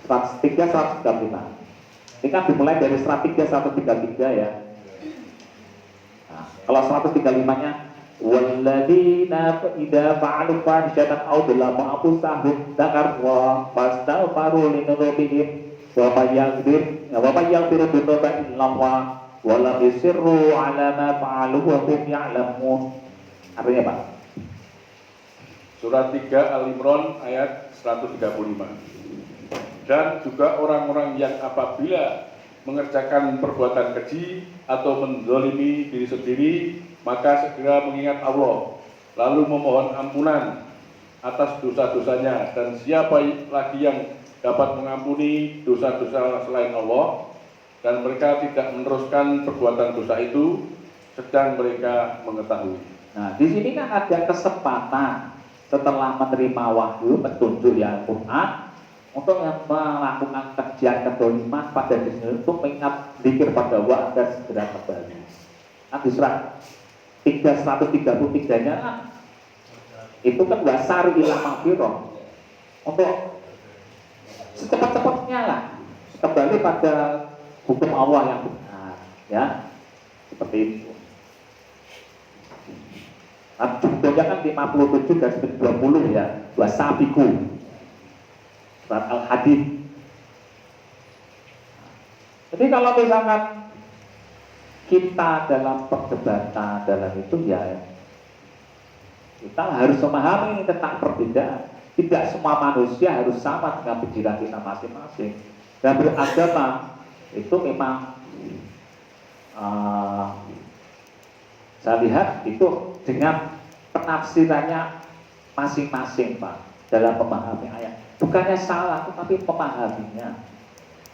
Surat 3:135. Ini kan dimulai dari surat 3:133 ya. Nah, kalau 135-nya walladzina idza fa'alu fahsyatan aw dzalamu anfusahum dzakarwa fastaghfiru lidzunubihim wa may yaghfiru dzunuba illallah wa lam yusirru 'ala ma fa'alu wa hum ya'lamun. Artinya Pak? Surat 3 Al-Imran ayat 135. Dan juga orang-orang yang apabila mengerjakan perbuatan keji atau menzalimi diri sendiri, maka segera mengingat Allah, lalu memohon ampunan atas dosa-dosanya. Dan siapa lagi yang dapat mengampuni dosa-dosa selain Allah, dan mereka tidak meneruskan perbuatan dosa itu, sedang mereka mengetahui. Nah, di sini kan ada kesempatan setelah menerima wahyu petunjuk yang Quran untuk yang melakukan kerjaan kedoliman pada diri sendiri, untuk mengingat zikir pada Allah agar segera kembali. Nah, di surat 3:133-nya itu kan wasari ila maghfirah, untuk secepat-cepatnya lah kembali pada hukum Allah yang benar, ya, seperti itu. Nah, contohnya kan 57 dan 20 ya, wasabiku surat Al-Hadid. Jadi kalau misalkan kita dalam perdebatan dalam itu, ya kita harus memahami tentang perbedaan. Tidak semua manusia harus sama dengan pikiran kita masing-masing. Dan beragama itu memang saya lihat itu dengan penafsirannya masing-masing, Pak, dalam memahami ayat. Bukannya salah, tetapi memahaminya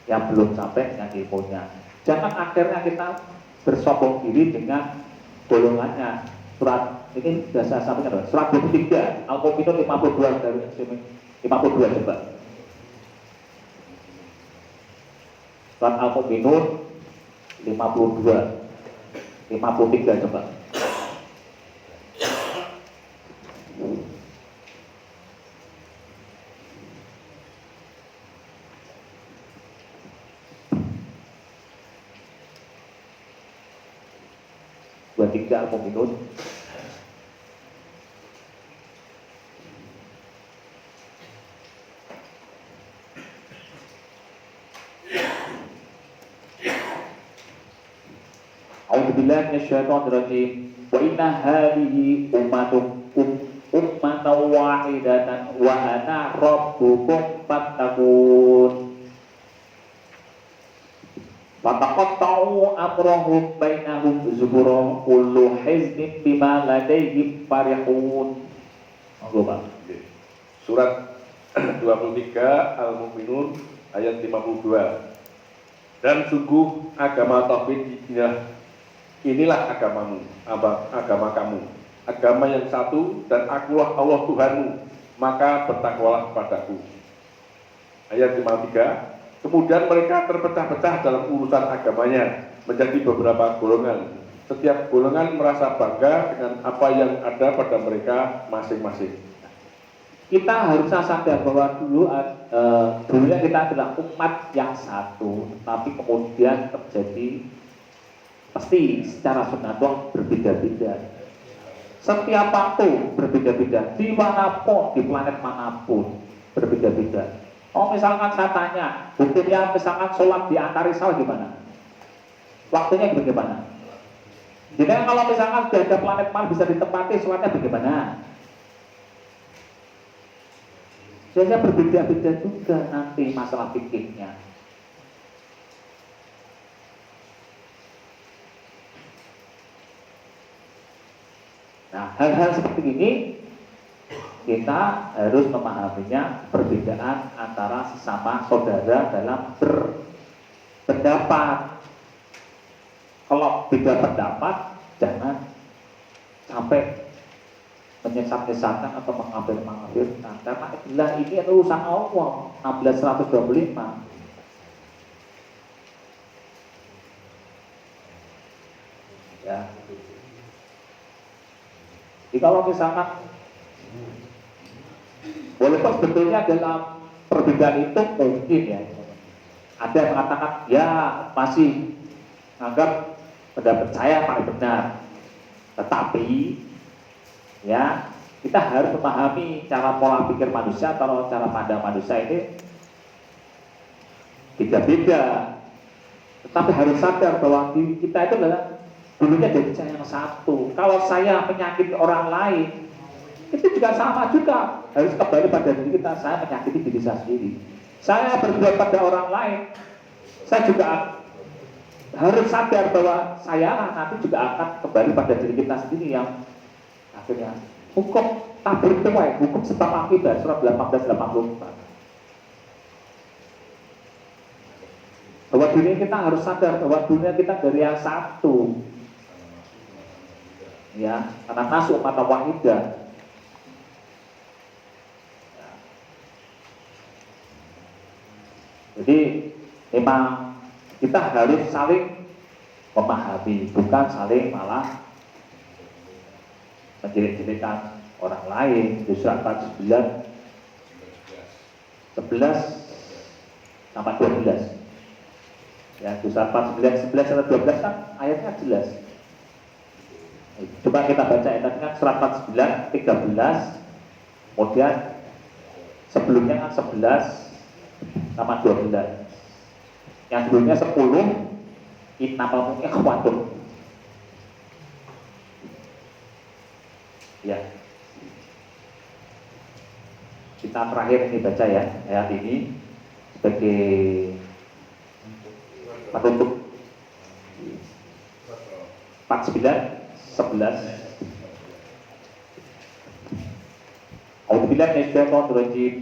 yang belum sampai dengan ilmunya. Jangan akhirnya kita bersombong diri dengan golongannya. Surat ini sudah saya sampaikan, surat 23 Al-Mu'minun 52 dari 52 coba. Surat Al-Mu'minun 52 53 coba. Dua tiga Al-Mu'minun. A'udzubillahi minasyaitonir rajim. Wa inna hadhihi ummatan wahidatan wa ana rabbukum fattaqun. Fataqatta'u amrahum bainahum zuburan kullu hizbin bima ladaihim farihun. Monggo, Pak. Surat 23 Al-Mu'minun ayat 52. Dan sungguh agama tauhid inilah agamamu, agama kamu, agama yang satu, dan akulah Allah Tuhanmu, maka bertakwalah kepadaku. Ayat 53. Kemudian mereka terpecah-pecah dalam urusan agamanya menjadi beberapa golongan. Setiap golongan merasa bangga dengan apa yang ada pada mereka masing-masing. Kita harusnya sadar bahwa dulunya kita adalah umat yang satu, tapi kemudian terjadi pasti secara sunatullah berbeda-beda. Setiap waktu berbeda-beda, dimanapun, di planet manapun berbeda-beda. Oh, misalkan saya tanya, hukumnya misalkan sholat di Antariksa gimana? Waktunya bagaimana? Jadi kalau misalkan sudah ada planet Mars bisa ditempati, sholatnya bagaimana? Jadi berbeda-beda juga nanti masalah fikihnya. Nah, hal-hal seperti ini kita harus memahaminya, perbedaan antara sesama saudara dalam berpendapat. Kalau beda pendapat, jangan sampai menyesat-nyesatkan atau mengambil-mengambilkan, karena itulah ini urusan Allah. 1625. Ya. Jadi kalau misalkan walaupun sebetulnya dalam perbedaan itu mungkin ya ada yang mengatakan ya masih anggap pendapat saya paling benar, tetapi ya kita harus memahami cara pola pikir manusia atau cara pandang manusia ini beda-beda, tetapi harus sadar bahwa diri kita itu adalah dulunya dari saya yang satu. Kalau saya menyakiti orang lain, itu juga sama juga, harus kembali pada diri kita. Saya menyakiti diri saya sendiri. Saya berbuat pada orang lain, saya juga harus sadar bahwa saya nanti juga akan kembali pada diri kita sendiri yang akhirnya hukum tabur tuai, hukum sebab akibat, surat 1884. Bahwa dunia kita harus sadar bahwa dunia kita dari yang satu, ya, karena nasu umat wahidah. Jadi memang kita harus saling memahami, bukan saling malah menjelek-jelekan orang lain. Di surat 49 11 sampai 12. Ya, di surat 49 11 sampai 12 kan ayatnya jelas. Coba kita baca ayat tadi kan surat 49 13, kemudian sebelumnya kan 11 sama 12. Yang sebelumnya 10 innamal ikhwatun. Ya. Kita terakhir ini baca ya ayat ini sebagai penutup. 49 11. A'udzubillahi minasyaitonir rajim.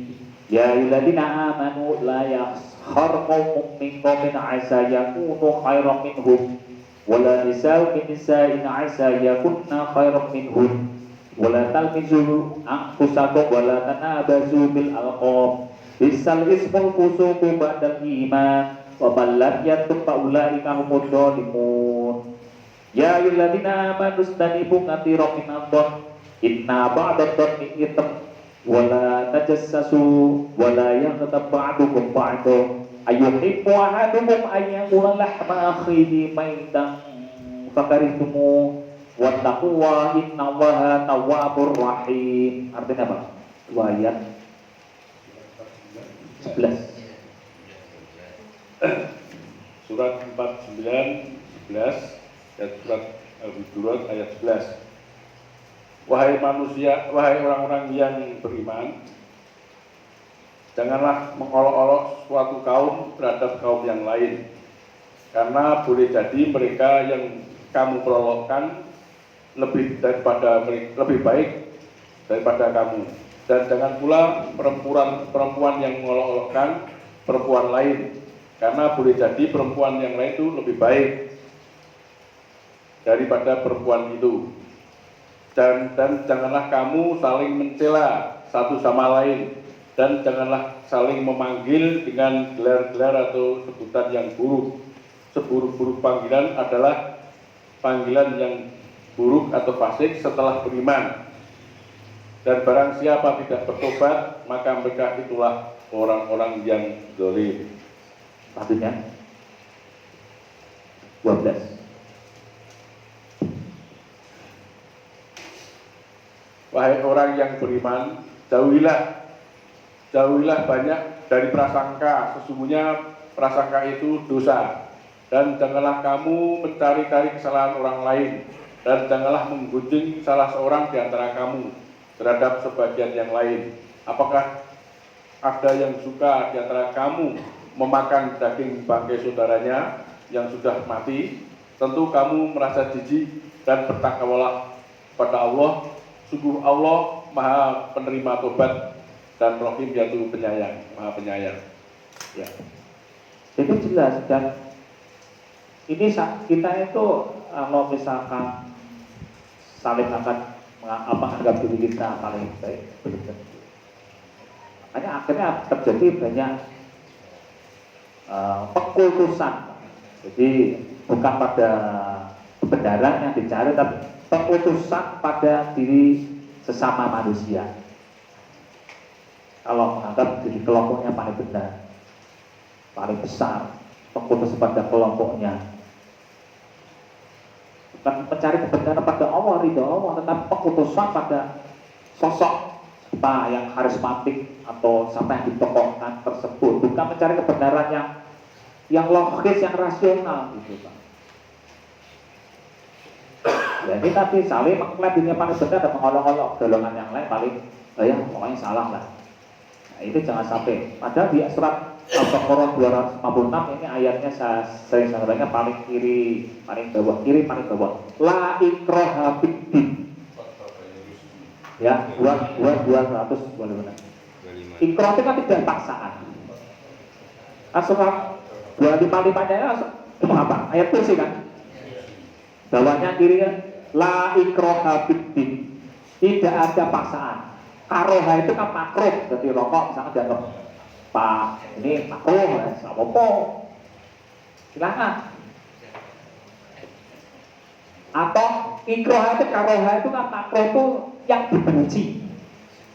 Ya ayyuhalladzina amanu la yaskhar qaumun min qaumin 'asa yakunu khairan minhum wala nisa'un min nisa'in 'asa yakunna khairan minhum wala talmizu anfusakum wala tanabazu bil alqab bisal ismul fusuqu ba'dal iman wa man lam yatub fa ulaika humudz zalimun. Ya ayyuhalladzina amanu istanibu katsiran minadh-dhann inna ba'dadh-dhanni itham wala tajassasu wala yaghtab ba'dukum ba'da ayyuhibbu ahadukum an yakula lahma akhihi maitan fakarihtumu wattaqullaha innallaha tawwabur rahim. Artinya apa? Dua ayat 11. Surat 49 11 dan surat Al-Hujurat ayat 11. Wahai manusia, wahai orang-orang yang beriman, janganlah mengolok-olok suatu kaum terhadap kaum yang lain, karena boleh jadi mereka yang kamu perolokkan lebih baik daripada kamu. Dan jangan pula perempuan yang mengolok-olokkan perempuan lain, karena boleh jadi perempuan yang lain itu lebih baik daripada perempuan itu. Dan janganlah kamu saling mencela satu sama lain, dan janganlah saling memanggil dengan gelar-gelar atau sebutan yang buruk. Seburuk-buruk panggilan adalah panggilan yang buruk atau fasik setelah beriman. Dan barang siapa tidak bertobat, maka mereka itulah orang-orang yang zalim. Selanjutnya 12. Wahai orang yang beriman, jauhilah banyak dari prasangka, sesungguhnya prasangka itu dosa. Dan janganlah kamu mencari-cari kesalahan orang lain, dan janganlah menggunjing salah seorang di antara kamu terhadap sebagian yang lain. Apakah ada yang suka di antara kamu memakan daging bangkai saudaranya yang sudah mati? Tentu kamu merasa jijik dan bertakwalah pada Allah. Sungguh Allah Maha penerima tobat dan Rahim, yaitu penyayang, Maha penyayang. Ya. Jadi jelas, dan ini kita itu kalau misalkan saling akan anggap diri kita paling baik, makanya akhirnya terjadi banyak pengkultusan. Jadi bukan pada kebenaran yang dicari, tapi pengkultusan pada diri sesama manusia. Kalau menganggap diri kelompoknya paling benar, paling besar, pengkultus pada kelompoknya. Bukan mencari kebenaran pada Allah, ridha Allah, tetapi pengkultusan pada sosok apa yang karismatik atau siapa yang ditokohkan tersebut. Bukan mencari kebenaran yang logis, yang rasional gitu Pak. Jadi tadi saling mengklaim dirinya paling benar dan mengolok-olok golongan yang lain paling ya pokoknya salah lah. Nah, itu jangan sampai. Padahal di surat Al-Baqarah 256 ini ayatnya saya sebenarnya paling kiri, paling bawah. La ikraha fiddin. Ya, 200 boleh benar. Ikrah itu kan tidak paksaan. Surat 255-nya itu apa? Ayat kursi kan? Bawahnya kirinya la ikraha fiddin. Tidak ada paksaan. Karoha itu kan makruh, jadi rokok misalnya dianggap Pak ini makruh, nggak apa-apa, silakan. Atau ikroha itu, karoha itu kan makro itu yang dibenci.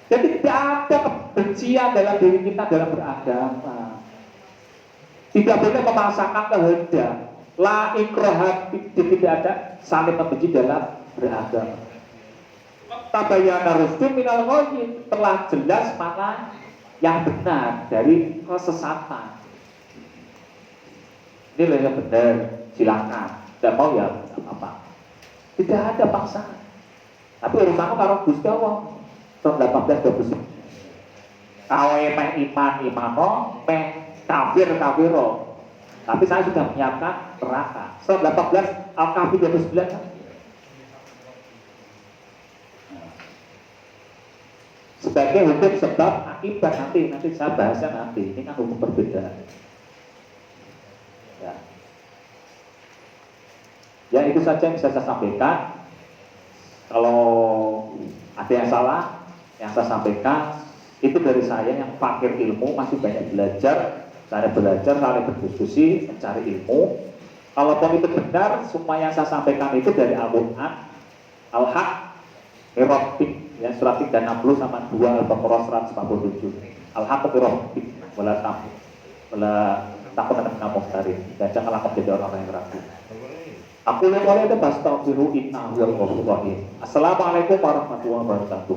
Jadi tidak ada kebencian dalam diri kita dalam beragama. Tidak boleh memaksakan kehendak. La ikroha, tidak ada saling membenci dalam beragama. Tabayyana rusdu minal ghayy, telah jelas mana yang benar dari kesesatan. Ini loh yang benar, silakan. Tidak mau ya tidak apa-apa. Tidak ada paksaan. Tapi urusanmu karo Gusti Allah. Tahun 1829. Kawe meh iman imano, meh kafir kafiro. Tapi saya sudah menyiapkan neraka. Tahun 18 Al-Kahfi 29 kan? Sebagai hukum sebab akibat nanti saya bahasnya nanti. Ini kan hukum perbedaan. Ya itu saja yang bisa saya sampaikan. Kalau ada yang salah, yang saya sampaikan itu dari saya yang fakir ilmu, masih banyak belajar, saya berdiskusi, mencari ilmu. Kalaupun itu benar, semua yang saya sampaikan itu dari Al-Quran, Al-Haq, Rabbik, ya, surat 360 sama 2 Al-Baqarah 147. Al-Haq Rabbik, wala takut akan kamu dari, baca kalau menjadi orang yang ragu. Aku yang mulai itu bastaghfiru innahu wal ghafurur rahim. Assalamualaikum warahmatullahi wabarakatuh.